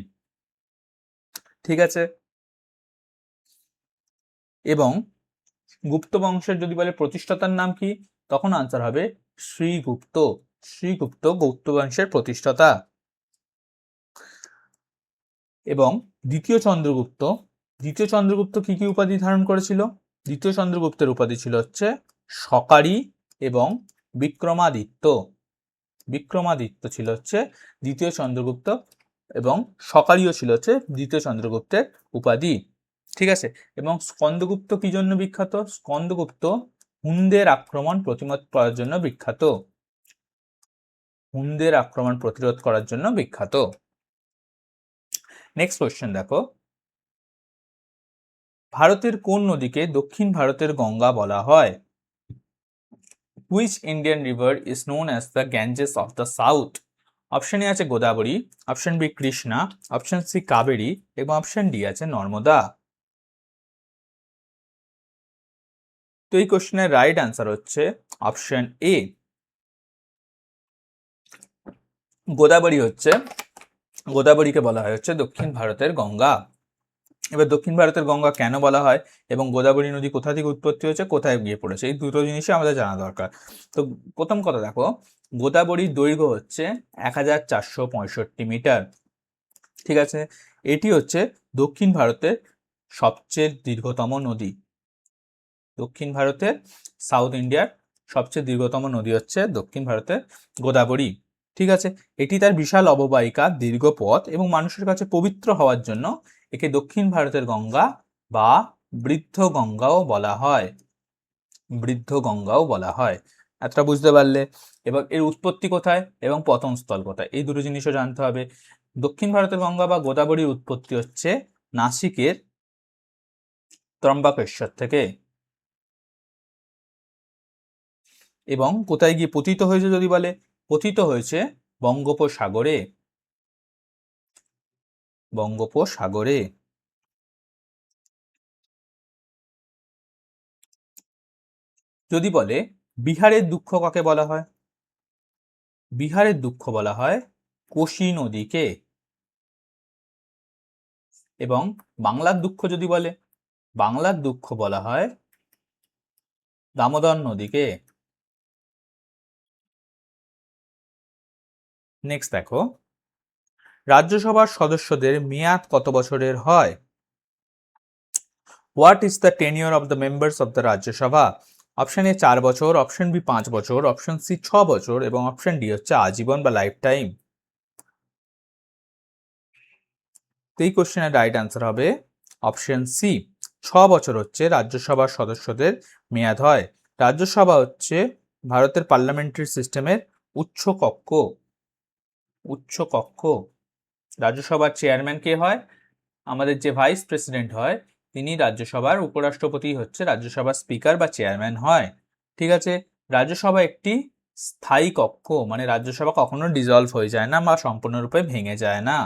ঠিক আছে। এবং গুপ্ত বংশের যদি বলে প্রতিষ্ঠাতার নাম কি, তখন আনসার হবে শ্রীগুপ্ত। গুপ্ত বংশের প্রতিষ্ঠাতা। এবং দ্বিতীয় চন্দ্রগুপ্ত কি কি উপাধি ধারণ করেছিল? দ্বিতীয় চন্দ্রগুপ্তের উপাধি ছিল হচ্ছে সকারি এবং বিক্রমাদিত্য ছিল হচ্ছে দ্বিতীয় চন্দ্রগুপ্ত এবং সকারিও ছিল হচ্ছে দ্বিতীয় চন্দ্রগুপ্তের উপাধি, ঠিক আছে। এবং স্কন্দগুপ্ত কি জন্য বিখ্যাত? স্কন্দগুপ্ত হুনদের আক্রমণ প্রতিরোধ করার জন্য বিখ্যাত। নেক্সট কোশ্চেন দেখো, ভারতের কোন নদীকে দক্ষিণ ভারতের গঙ্গা বলা হয়? Which Indian river is known as the Ganges of the South? Option A আছে Godavari, option B Krishna, option C Kaveri এবং অপশন ডি আছে নর্মদা। তো এই কোশ্চেনের রাইট অ্যান্সার হচ্ছে অপশন এ, গোদাবরী হচ্ছে, গোদাবরীকে বলা হয় হচ্ছে দক্ষিণ ভারতের গঙ্গা। এবার দক্ষিণ ভারতের গঙ্গা কেন বলা হয় এবং গোদাবরী নদী কোথা থেকে উৎপত্তি হয়েছে, কোথায় গিয়ে পড়েছে, এই দুটো জিনিসই আমাদের জানা দরকার। তো প্রথম কথা দেখো, গোদাবরীর দৈর্ঘ্য হচ্ছে 1465 মিটার। ঠিক আছে, এটি হচ্ছে দক্ষিণ ভারতের সবচেয়ে দীর্ঘতম নদী। দক্ষিণ ভারতের, সাউথ ইন্ডিয়ার সবচেয়ে দীর্ঘতম নদী হচ্ছে দক্ষিণ ভারতের গোদাবরী। ঠিক আছে, এটি তার বিশাল অববাহিকা, দীর্ঘ পথ এবং মানুষের কাছে পবিত্র হওয়ার জন্য একে দক্ষিণ ভারতের গঙ্গা বা বৃদ্ধ গঙ্গাও বলা হয়। বৃদ্ধ গঙ্গাও বলা হয়। এতটা বুঝতে পারলে? এবার এর উৎপত্তি কোথায় এবং পতনস্থল কোথায়, এই দুটো জিনিসও জানতে হবে। দক্ষিণ ভারতের গঙ্গা বা গোদাবরীর উৎপত্তি হচ্ছে নাসিকের ত্রম্বকেশ্বর থেকে। এবং কোথায় গিয়ে পতিত হয়েছে যদি বলে, পতিত হয়েছে বঙ্গোপসাগরে। বঙ্গোপসাগরে। যদি বলে বিহারের দুঃখ কাকে বলা হয়, বিহারের দুঃখ বলা হয় কোশি নদীকে। এবং বাংলার দুঃখ যদি বলে, বাংলার দুঃখ বলা হয় দামোদর নদীকে। নেক্সট দেখো, রাজ্যসভার সদস্যদের মেয়াদ কত বছরের হয়? What is the tenure of the members of the Rajya Sabha? Option A 4 বছর, অপশন বি 5 বছর, অপশন সি 6 বছর এবং অপশন ডি হচ্ছে আজীবন বা লাইফ টাইম। এই কোশ্চেনের রাইট অ্যান্সার হবে অপশন সি, 6 বছর হচ্ছে রাজ্যসভার সদস্যদের মেয়াদ হয়। রাজ্যসভা হচ্ছে ভারতের পার্লামেন্টারি সিস্টেমের উচ্চ কক্ষ। উচ্চ কক্ষ। রাজ্যসভার চেয়ারম্যান কে হয়? আমাদের যে ভাইস প্রেসিডেন্ট হয় তিনি রাজ্যসভার, উপরাষ্ট্রপতি হচ্ছে রাজ্যসভার স্পিকার বা চেয়ারম্যান হয়। ঠিক আছে, রাজ্যসভা একটি স্থায়ী কক্ষ, মানে রাজ্যসভা কখনো ডিসলভ হয়ে যায় না বা সম্পূর্ণরূপে ভেঙে যায় না।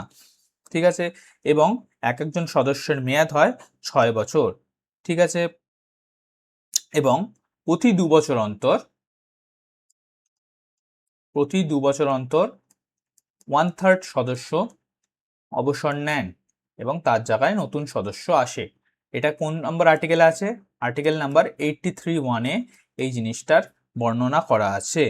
ঠিক আছে, এবং এক একজন সদস্যের মেয়াদ হয় 6 বছর। ঠিক আছে, এবং প্রতি 2 বছর অন্তর, প্রতি 2 বছর অন্তর 1/3 সদস্য অবসর নেন এবং তার জায়গায় নতুন সদস্য আসে। এটা কোন নাম্বার আর্টিকেলে আছে? আর্টিকেল নাম্বার 83(1) এই জিনিসটার বর্ণনা করা আছে।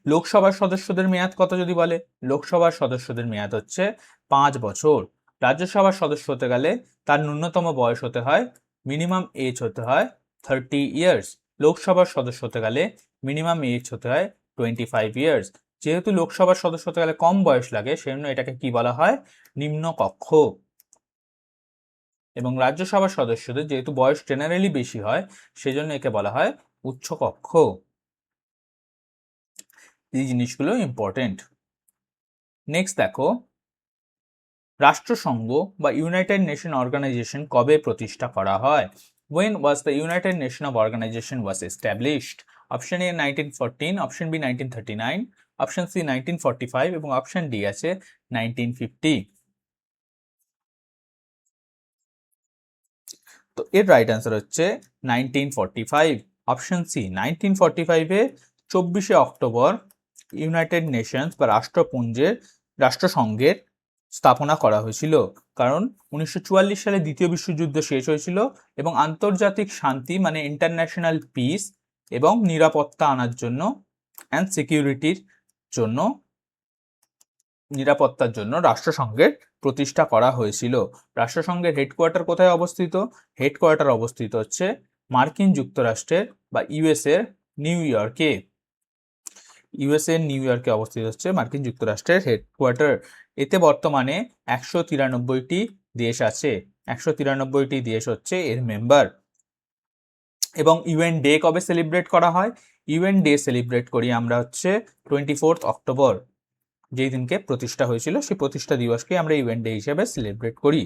লোকসভার সদস্যদের মেয়াদ কত যদি বলে, লোকসভার সদস্যদের মেয়াদ হচ্ছে 5 বছর। রাজ্যসভার সদস্য হতে গেলে তার ন্যূনতম বয়স হতে হয়, মিনিমাম এজ হতে হয় 30 ইয়ার্স। লোকসভার সদস্য হতে গেলে মিনিমাম এজ হতে হয় 25 ইয়ার্স। যেহেতু লোকসভার সদস্য হতে গেলে কম বয়স লাগে, সেজন্য এটাকে কি বলা হয়? নিম্ন কক্ষ। এবং রাজ্যসভার সদস্যদের যেহেতু বয়স জেনারেলি বেশি হয়, সেজন্য একে বলা হয় উচ্চ কক্ষ। এই জিনিসগুলো ইম্পর্টেন্ট। নেক্সট দেখো, রাষ্ট্রসংঘ বা ইউনাইটেড নেশন অর্গানাইজেশন কবে প্রতিষ্ঠা করা হয়? When was the United Nations Organization was established? Option A 1914, option B 1939, option C 1945 এবং অপশন ডি আছে 1950। তো এর রাইট অ্যান্সার হচ্ছে 1945, অপশন সি। 1945-এ 24শে অক্টোবর ইউনাইটেড নেশনস বা রাষ্ট্রসংঘের স্থাপনা করা হয়েছিল। কারণ 1944 সালে দ্বিতীয় বিশ্বযুদ্ধ শেষ হয়েছিল এবং আন্তর্জাতিক শান্তি মানে ইন্টারন্যাশনাল পিস এবং নিরাপত্তা আনার জন্য অ্যান্ড সিকিউরিটির জন্য, নিরাপত্তার জন্য রাষ্ট্রসংঘের প্রতিষ্ঠা করা হয়েছিল। রাষ্ট্রসংঘের হেডকোয়ার্টার কোথায় অবস্থিত? হেডকোয়ার্টার অবস্থিত হচ্ছে মার্কিন যুক্তরাষ্ট্রের বা ইউএসএর নিউ ইয়র্কে। ইউএসএ নিউ ইয়র্কে অবস্থিত হচ্ছে মার্কিন যুক্তরাষ্ট্রের হেডকোয়ার্টার। এতে বর্তমানে 193টি দেশ আছে। 193টি দেশ হচ্ছে এর মেম্বার। এবং ইউএন ডে কবে সেলিব্রেট করা হয়? ইউএন ডে সেলিব্রেট করি আমরা হচ্ছে 24 অক্টোবর, যেই দিনকে প্রতিষ্ঠা হয়েছিল সেই প্রতিষ্ঠা দিবসকে আমরা ইউএন ডে হিসেবে সেলিব্রেট করি।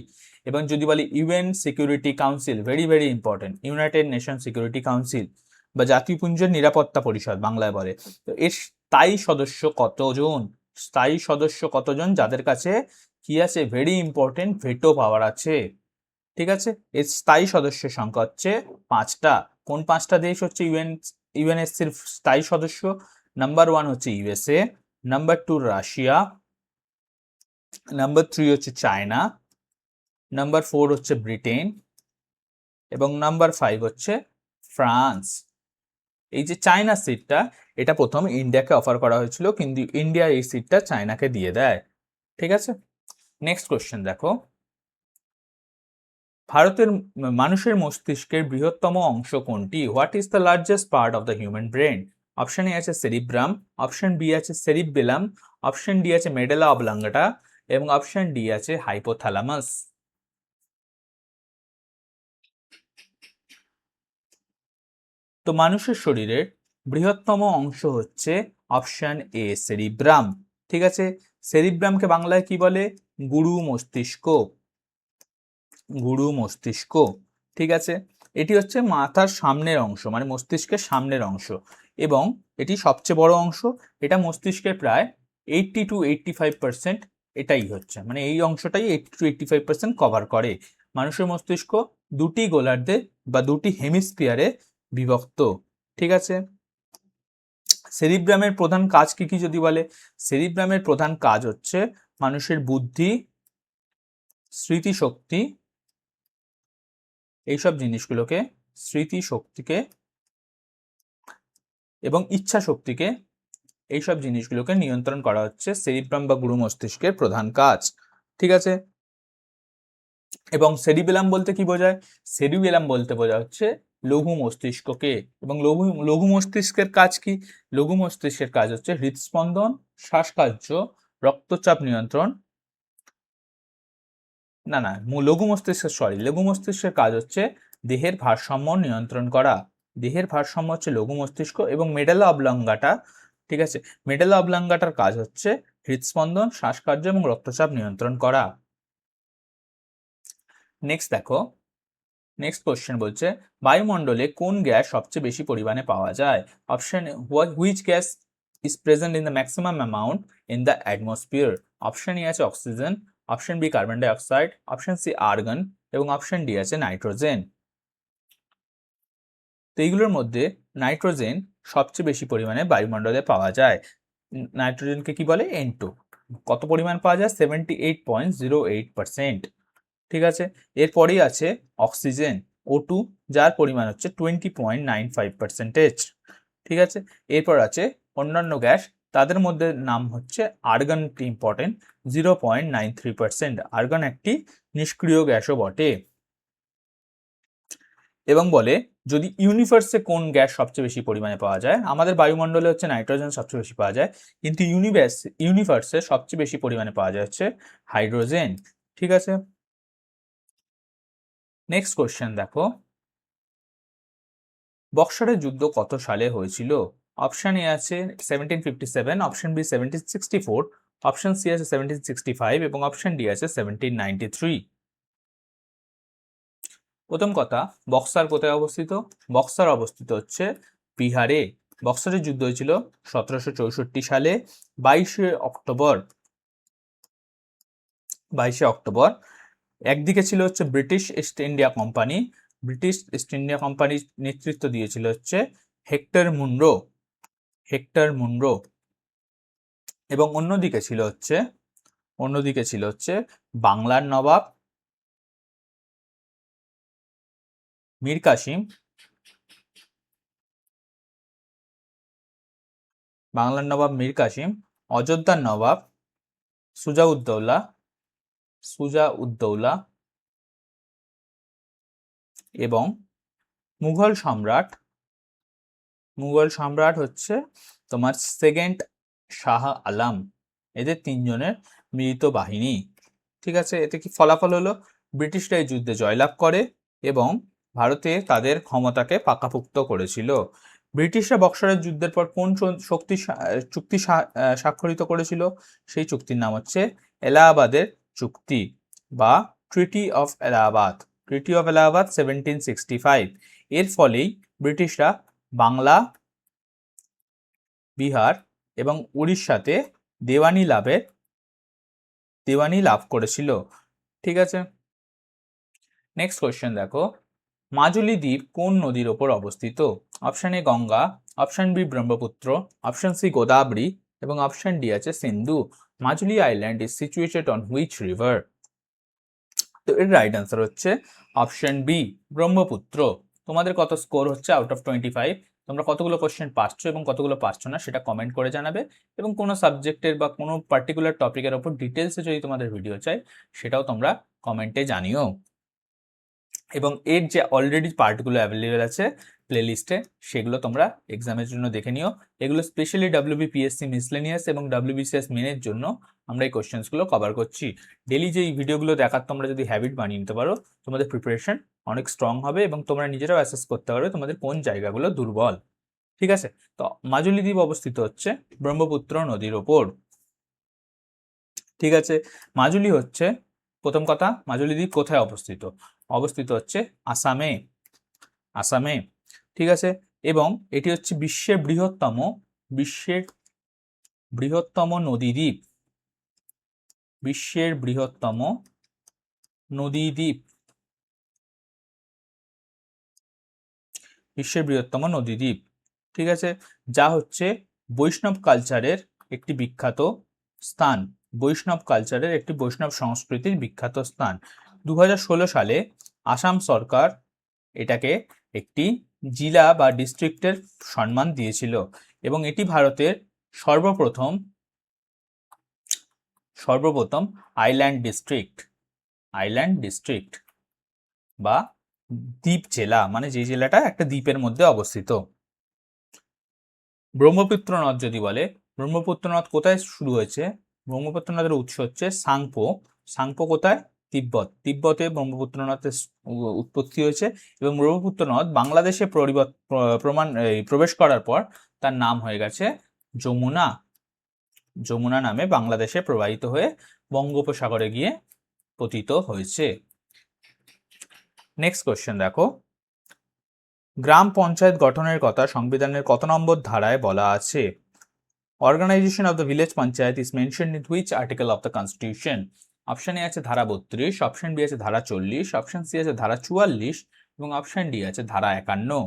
এবং যদি বলি UN security council, very very important, United nation security council বা জাতিপুঞ্জের নিরাপত্তা পরিষদ বাংলায় বলে। তো এর স্থায়ী সদস্য কতজন? স্থায়ী সদস্য কতজন যাদের কাছে কি আছে? ভেরি ইম্পর্টেন্ট, ভেটো পাওয়ার আছে। ঠিক আছে, এর স্থায়ী সদস্যের সংখ্যা হচ্ছে 5টা। কোন 5টা দেশ হচ্ছে ইউএনএসসির স্থায়ী সদস্য? নাম্বার 1 হচ্ছে ইউএসএ, নাম্বার 2 রাশিয়া, নাম্বার 3 হচ্ছে চায়না, নাম্বার 4 হচ্ছে ব্রিটেন এবং নাম্বার 5 হচ্ছে ফ্রান্স। এই যে চায়না সিটটা, এটা প্রথম ইন্ডিয়াকে অফার করা হয়েছিল, কিন্তু ইন্ডিয়া এই সিটটা চায়নাকে দিয়ে দেয়। ঠিক আছে, নেক্সট কোশ্চেন দেখো, ভারতের মানুষের মস্তিষ্কের বৃহত্তম অংশ কোনটি? What is the largest part of the human brain? Option A আছে সেরিব্রাম, অপশন বি আছে সেরিবেলাম, অপশন ডি আছে মেডালা অবলাঙ্গাটা এবং অপশন ডি আছে হাইপোথ্যালামাস। তো মানুষের শরীরের বৃহত্তম অংশ হচ্ছে অপশন এ সেরিব্রাম। ঠিক আছে, সেরিব্রামকে বাংলায় কি বলে? গুরু মস্তিষ্ক। গুরু মস্তিষ্ক। ঠিক আছে, এটি হচ্ছে মাথার সামনের অংশ, মানে মস্তিষ্কের সামনের অংশ, এবং এটি সবচেয়ে বড় অংশ। এটা মস্তিষ্কের প্রায় 80 to 85% এটাই হচ্ছে, মানে এই অংশটাই 80 to 85% কভার করে। মানুষের মস্তিষ্ক দুটি গোলার্ধে বা দুটি হেমিস্ফিয়ারে বিভক্ত। ঠিক আছে, সেরিব্রামের প্রধান কাজ কি কি যদি বলে? সেরিব্রামের প্রধান কাজ হচ্ছে মানুষের বুদ্ধি, স্মৃতিশক্তি, এইসব জিনিসগুলোকে, স্মৃতিশক্তিকে এবং ইচ্ছা শক্তিকে, এইসব জিনিসগুলোকে নিয়ন্ত্রণ করা হচ্ছে সেরিব্রাম বা গুরু মস্তিষ্কের প্রধান কাজ। ঠিক আছে, এবং সেরিবেলাম বলতে কি বোঝায়? সেরিবেলাম বলতে বোঝা হচ্ছে লঘু মস্তিষ্ককে। এবং লঘু মস্তিষ্কের কাজ কি? লঘু মস্তিষ্কের কাজ হচ্ছে হৃদস্পন্দন, শ্বাসকার্য, রক্তচাপ নিয়ন্ত্রণ। লঘু মস্তিষ্কের কাজ হচ্ছে দেহের ভারসাম্য নিয়ন্ত্রণ করা। দেহের ভারসাম্য হচ্ছে লঘু মস্তিষ্ক, এবং মেডালা অবলাঙ্গাটা, ঠিক আছে, মেডালা অবলাঙ্গাটার কাজ হচ্ছে হৃদস্পন্দন, শ্বাসকার্য এবং রক্তচাপ নিয়ন্ত্রণ করা। নেক্সট দেখো, নেক্সট কোশ্চেন বলছে বায়ুমণ্ডলে কোন গ্যাস সবচেয়ে বেশি পরিমাণে পাওয়া যায়? Option which gas is present in the maximum amount in the atmosphere? Option A আছে oxygen, option B carbon die oxide, option C argon এবং অপশন ডি আছে নাইট্রোজেন। তো এইগুলোর মধ্যে নাইট্রোজেন সবচেয়ে বেশি পরিমাণে বায়ুমণ্ডলে পাওয়া যায়। নাইট্রোজেনকে কি বলে? N2। কত পরিমাণ পাওয়া যায়? 78.08%। ঠিক আছে, এরপরেই আছে অক্সিজেন O2, যার পরিমাণ হচ্ছে 20.95%। ঠিক আছে, এরপর আছে অন্যান্য গ্যাস, তাদের মধ্যে নাম হচ্ছে আর্গন, ইম্পর্টেন্ট, 0.93%। আর্গন একটি নিষ্ক্রিয় গ্যাসও বটে। এবং বলে যদি ইউনিভার্সে কোন গ্যাস সবচেয়ে বেশি পরিমাণে পাওয়া যায়? আমাদের বায়ুমণ্ডলে হচ্ছে নাইট্রোজেন সবচেয়ে বেশি পাওয়া যায়, কিন্তু ইউনিভার্সে সবচেয়ে বেশি পরিমাণে পাওয়া যায় হচ্ছে হাইড্রোজেন। ঠিক আছে, নেক্সট কোশ্চেন দেখো, বক্সারের যুদ্ধ কত সালে হয়েছিল? অপশন এ আছে 1757, অপশন বি 1764, অপশন সি আছে 1765 এবং অপশন ডি আছে 1793। প্রথম কথা, বক্সার কোথায় অবস্থিত? বক্সার অবস্থিত হচ্ছে বিহারে। বক্সারের যুদ্ধ হয়েছিল 1764 সালে 22শে অক্টোবর। একদিকে ছিল হচ্ছে British east India company. British east India কোম্পানির নেতৃত্ব দিয়েছিল হচ্ছে হেক্টর মুনরো। এবং অন্যদিকে ছিল হচ্ছে বাংলার নবাব মীর কাসিম, অযোধ্যার নবাব সুজা-উদ-দৌলা এবং মুঘল সম্রাট হচ্ছে তোমার সেকেন্ড শাহ আলম। এদের তিনজনের মিলিত বাহিনী। ঠিক আছে, এতে কি ফলাফল হলো? ব্রিটিশরা এই যুদ্ধে জয়লাভ করে এবং ভারতে তাদের ক্ষমতাকে পাকাপোক্ত করেছিল। ব্রিটিশরা বক্সারের যুদ্ধের পর কোন চুক্তি স্বাক্ষরিত করেছিল? সেই চুক্তির নাম হচ্ছে এলাহাবাদের চুক্তি বা ট্রিটি অফ এলাহাবাদ। 1765। এর ফলেই ব্রিটিশরা বাংলা, বিহার এবং উড়িষ্যাতে দেওয়ানি লাভ করেছিল। ঠিক আছে, নেক্সট কোয়েশ্চেন দেখো, মাজুলি দ্বীপ কোন নদীর ওপর অবস্থিত? Option A Ganga, option B Brahmaputra, option C Godavari এবং অপশন ডি আছে Sindhu. Majuli island is situated on which river? তো এর রাইট আনসার হচ্ছে অপশন বি ব্রহ্মপুত্র। তোমাদের কত স্কোর হচ্ছে আউট অফ 25? তোমরা কতগুলো কোশ্চেন পাচ্ছ এবং কতগুলো পাচ্ছ না সেটা কমেন্ট করে জানাবে, এবং কোনো সাবজেক্টের বা কোনো পার্টিকুলার টপিকের ওপর ডিটেলসে যদি তোমাদের ভিডিও চাই সেটাও তোমরা কমেন্টে জানিও। এবং এর যে অলরেডি পার্টগুলো অ্যাভেলেবেল আছে প্লেলিস্টে, সেগুলো তোমরা এক্সামের জন্য দেখে নিও। এগুলো স্পেশালি WBPSC মিসলেনিয়াস এবং WBCS মেনের জন্য আমরা এই কোশ্চেন্সগুলো কভার করছি। ডেলি যে এই ভিডিওগুলো দেখার তোমরা যদি হ্যাবিট বানিয়ে নিতে পারো, তোমাদের প্রিপারেশন অনেক স্ট্রং হবে এবং তোমরা নিজেরাও অ্যাসেস করতে পারবে তোমাদের কোন জায়গাগুলো দুর্বল। ঠিক আছে, তো মাজুলি দ্বীপ অবস্থিত হচ্ছে ব্রহ্মপুত্র নদীর ওপর। ঠিক আছে, মাজুলি হচ্ছে, প্রথম কথা, মাজুলি দ্বীপ কোথায় অবস্থিত? অবস্থিত হচ্ছে আসামে। আসামে, ঠিক আছে, এবং এটি হচ্ছে বিশ্বের বৃহত্তম নদীদ্বীপ। বিশ্বের বৃহত্তম নদীদ্বীপ। বিশ্বের বৃহত্তম নদীদ্বীপ, ঠিক আছে, যা হচ্ছে বৈষ্ণব কালচারের একটি বিখ্যাত স্থান। বৈষ্ণব সংস্কৃতির বিখ্যাত স্থান। 2016 সালে আসাম সরকার এটাকে একটি জেলা বা ডিস্ট্রিক্টের সম্মান দিয়েছিল এবং এটি ভারতের সর্বপ্রথম আইল্যান্ড ডিস্ট্রিক্ট বা দ্বীপ জেলা, মানে যে জেলাটা একটা দ্বীপের মধ্যে অবস্থিত। ব্রহ্মপুত্র নদ যদি বলে, ব্রহ্মপুত্র নদ কোথায় শুরু হয়েছে? ব্রহ্মপুত্র নদের উৎস হচ্ছে সাংপো। সাংপো কোথায়? তিব্বতে ব্রহ্মপুত্র নদের উৎপত্তি হয়েছে এবং ব্রহ্মপুত্র নদ বাংলাদেশে প্রবেশ করার পর তার নাম হয়ে গেছে যমুনা। যমুনা নামে বাংলাদেশে প্রবাহিত হয়ে বঙ্গোপসাগরে গিয়ে পতিত হয়েছে। নেক্সট কোশ্চেন দেখো, গ্রাম পঞ্চায়েত গঠনের কথা সংবিধানের কত নম্বর ধারায় বলা আছে? Organization of the village panchayat is mentioned in which article of the constitution? Option A আছে ধারা 32, অপশন বি আছে ধারা 40, অপশন সি আছে ধারা 44 এবং অপশন ডি আছে ধারা 51।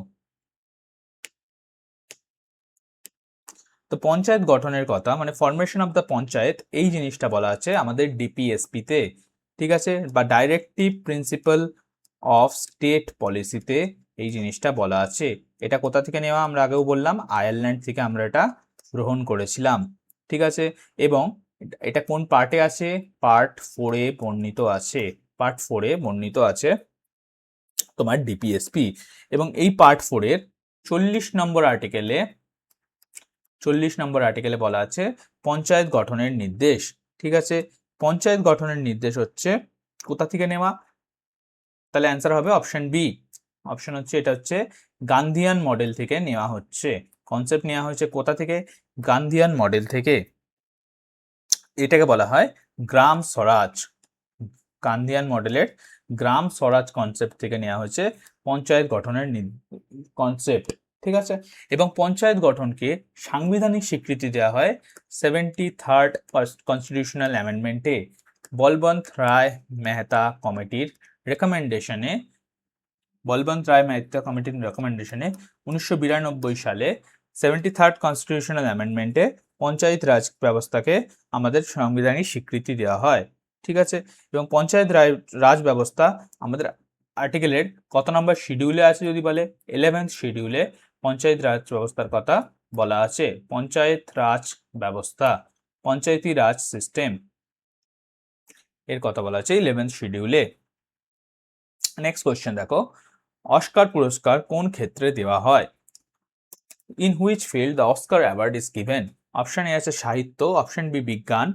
তো পঞ্চায়েত গঠনের কথা, মানে ফরমেশন অফ দ্য পঞ্চায়েত, এই জিনিসটা বলা আছে আমাদের ডিপিএসপি তে। ঠিক আছে, বা ডাইরেক্টিভ প্রিন্সিপাল অফ স্টেট পলিসিতে এই জিনিসটা বলা আছে। এটা কোথা থেকে নেওয়া? আমরা আগেও বললাম আয়ারল্যান্ড থেকে আমরা এটা গ্রহণ করেছিলাম। ঠিক আছে, এবং এটা কোন পার্টে আছে? পার্ট 4-এ বর্ণিত আছে তোমার ডিপিএসপি। এবং এই পার্ট 4-এর 40 নম্বর আর্টিকেলে বলা আছে পঞ্চায়েত গঠনের নির্দেশ। ঠিক আছে, পঞ্চায়েত গঠনের নির্দেশ হচ্ছে কোথা থেকে নেওয়া? তাহলে অ্যান্সার হবে অপশন বি। অপশন হচ্ছে, এটা হচ্ছে গান্ধিয়ান মডেল থেকে নেওয়া হচ্ছে। কনসেপ্ট নেওয়া হয়েছে কোথা থেকে? গান্ধিয়ান মডেল থেকে। এটাকে বলা হয় গ্রাম স্বরাজ। গান্ধিয়ান মডেলের গ্রাম স্বরাজ কনসেপ্ট থেকে নেওয়া হয়েছে পঞ্চায়েত গঠনের কনসেপ্ট। ঠিক আছে, এবং পঞ্চায়েত গঠনকে সাংবিধানিক স্বীকৃতি দেওয়া হয় 73rd কনস্টিটিউশনাল অ্যামেন্ডমেন্টে বলবন্ত রায় মেহতা কমিটির রেকমেন্ডেশনে 1992 সালে 73rd কনস্টিটিউশনাল অ্যামেন্ডমেন্টে পঞ্চায়েত রাজ ব্যবস্থাকে আমাদের সাংবিধানিক স্বীকৃতি দেওয়া হয়। ঠিক আছে, এবং পঞ্চায়েত রাজ ব্যবস্থা আমাদের আর্টিকেলের কত নম্বর শিডিউলে আছে যদি বলে? 11th শিডিউলে পঞ্চায়েত রাজ ব্যবস্থার কথা বলা আছে। পঞ্চায়েত রাজ ব্যবস্থা, পঞ্চায়েতি রাজ সিস্টেম এর কথা বলা আছে 11th শিডিউলে। নেক্সট কোয়েশ্চেন দেখো, অস্কার পুরস্কার কোন ক্ষেত্রে দেওয়া হয়? In which field the Oscar award is given? Option A আছে সাহিত্য, অপশন বি বিজ্ঞান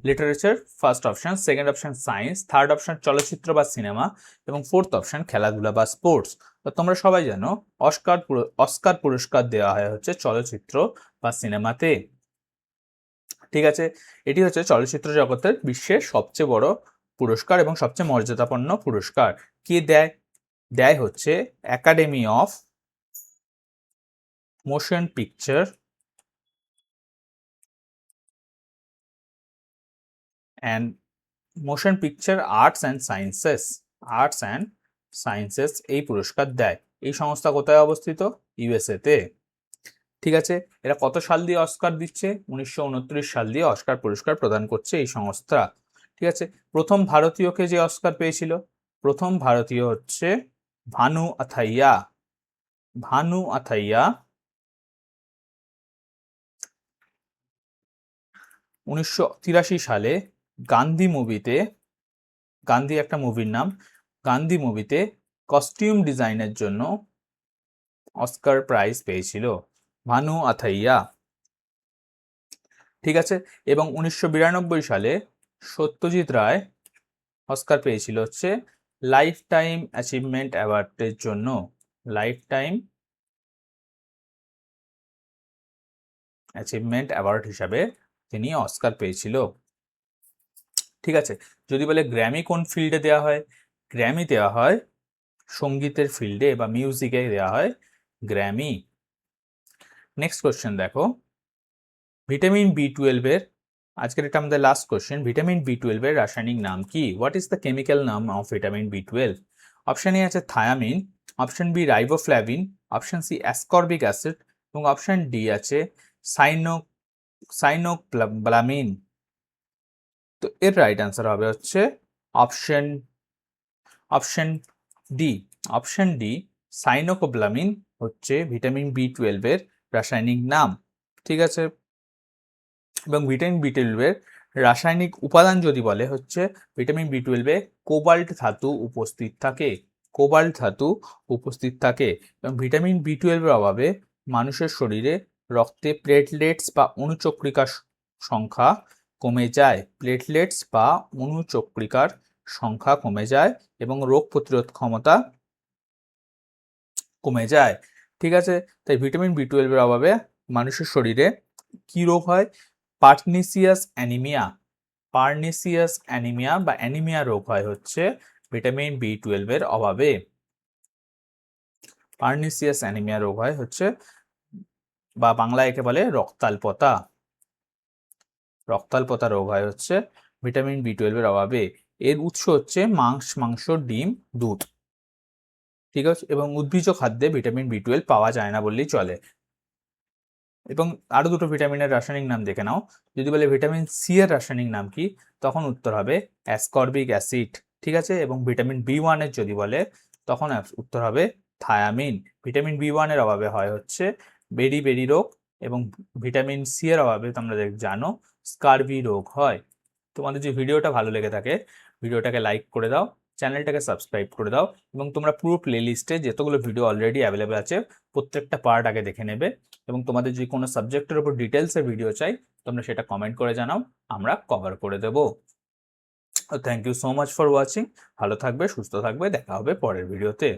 literature, first option, second option science, third option চলচ্চিত্র বা সিনেমা এবং ফোর্থ অপশন খেলাধুলা বা স্পোর্টস। তো তোমরা সবাই জানো অস্কার পুরস্কার দেওয়া হয় হচ্ছে চলচ্চিত্র বা সিনেমাতে। ঠিক আছে, এটি হচ্ছে চলচ্চিত্র জগতের বিশ্বের সবচেয়ে বড় পুরস্কার এবং সবচেয়ে মর্যাদাপূর্ণ পুরস্কার। কে দেয় হচ্ছে academy of motion picture and motion picture arts and sciences এই পুরস্কার দেয়। এই সংস্থা কোথায় অবস্থিত? ইউএসএ তে। ঠিক আছে, এরা কত সাল দিয়ে অস্কার দিচ্ছে? 1929 সাল দিয়ে অস্কার পুরস্কার প্রদান করছে এই সংস্থা। ঠিক আছে, প্রথম ভারতীয়কে যে অস্কার পেয়েছিল, প্রথম ভারতীয় হচ্ছে ভানু আথাইয়া। 1983 সালে গান্ধী মুভিতে, গান্ধী একটা মুভির নাম, গান্ধী মুভিতে কস্টিউম ডিজাইনের জন্য অস্কার প্রাইজ পেয়েছিল ভানু আথাইয়া। ঠিক আছে, এবং 1992 সালে সত্যজিৎ রায় অস্কার পেয়েছিল হচ্ছে লাইফ টাইম অ্যাচিভমেন্ট অ্যাওয়ার্ডের জন্য। লাইফ টাইম অ্যাচিভমেন্ট অ্যাওয়ার্ড হিসাবে তিনি অস্কার পেয়েছিল। ঠিক আছে, যদি বলে গ্র্যামি কোন ফিল্ডে দেওয়া হয়, গ্র্যামি দেওয়া হয় সঙ্গীতের ফিল্ডে বা মিউজিকে দেওয়া হয় গ্র্যামি। নেক্সট কোশ্চেন দেখো, ভিটামিন B12 এর, আজকের এটা আমাদের লাস্ট কোশ্চেন, ভিটামিন B12 এর রাসায়নিক নাম কি? What is the chemical name of vitamin B12? Option A আছে thiamine, option B riboflavin, option C ascorbic acid এবং অপশন ডি আছে সাইনোব্লামিন। তো এর রাইট অ্যান্সার হবে হচ্ছে অপশন ডি সাইনোকোব্লামিন হচ্ছে ভিটামিন B12 এর রাসায়নিক নাম। ঠিক আছে, এবং ভিটামিন B12 এর রাসায়নিক উপাদান যদি বলে হচ্ছে ভিটামিন B12 এ কোবাল্ট ধাতু উপস্থিত থাকে, এবং ভিটামিন B12 এর অভাবে মানুষের শরীরে রক্তে প্লেটলেটস বা অণুচক্রিকার সংখ্যা কমে যায়, এবং রোগ প্রতিরোধ ক্ষমতা কমে যায়। ঠিক আছে, তাই ভিটামিন B12 এর অভাবে মানুষের শরীরে কি রোগ হয়? পার্নিসিয়াস অ্যানিমিয়া বা অ্যানিমিয়া রোগ হয় হচ্ছে ভিটামিন B12 এর অভাবে। পার্নিসিয়াস অ্যানিমিয়া রোগ হয় হচ্ছে, বা বাংলায় একে বলে রক্তাল্পতা রোগ হয় হচ্ছে ভিটামিন B12 এর অভাবে। এর উৎস হচ্ছে মাংস, ডিম, দুধ। ঠিক আছে, এবং উদ্ভিজ্জ খাদ্যে ভিটামিন B12 পাওয়া যায় না বললেই চলে। এবং আরো দুটো ভিটামিনের রাসায়নিক নাম দেখে নাও, যদি বলে ভিটামিন সি এর রাসায়নিক নাম কি, তখন উত্তর হবে অ্যাসকর্বিক অ্যাসিড। ঠিক আছে, এবং ভিটামিন B1 এর যদি বলে, তখন উত্তর হবে থায়ামিন। ভিটামিন B1 এর অভাবে হয় হচ্ছে বেরি রোগ, এবং ভিটামিন সি এর অভাবে তোমরা জানো স্কারবি রোগ হয়। তোমাদের যে ভিডিওটা ভালো লেগে থাকে, ভিডিওটাকে লাইক করে দাও, চ্যানেলটাকে সাবস্ক্রাইব করে দাও, এবং তোমরা পুরো প্লেলিস্টে যতগুলো ভিডিও অলরেডি অ্যাভেলেবেল আছে প্রত্যেকটা পার্ট আগে দেখে নেবে। এবং তোমাদের যদি কোনো সাবজেক্টের উপর ডিটেলসের ভিডিও চাই, তোমরা সেটা কমেন্ট করে জানাও, আমরা কভার করে দেব। Thank you so much for watching. ভালো থাকবে, সুস্থ থাকবে, দেখা হবে পরের ভিডিওতে।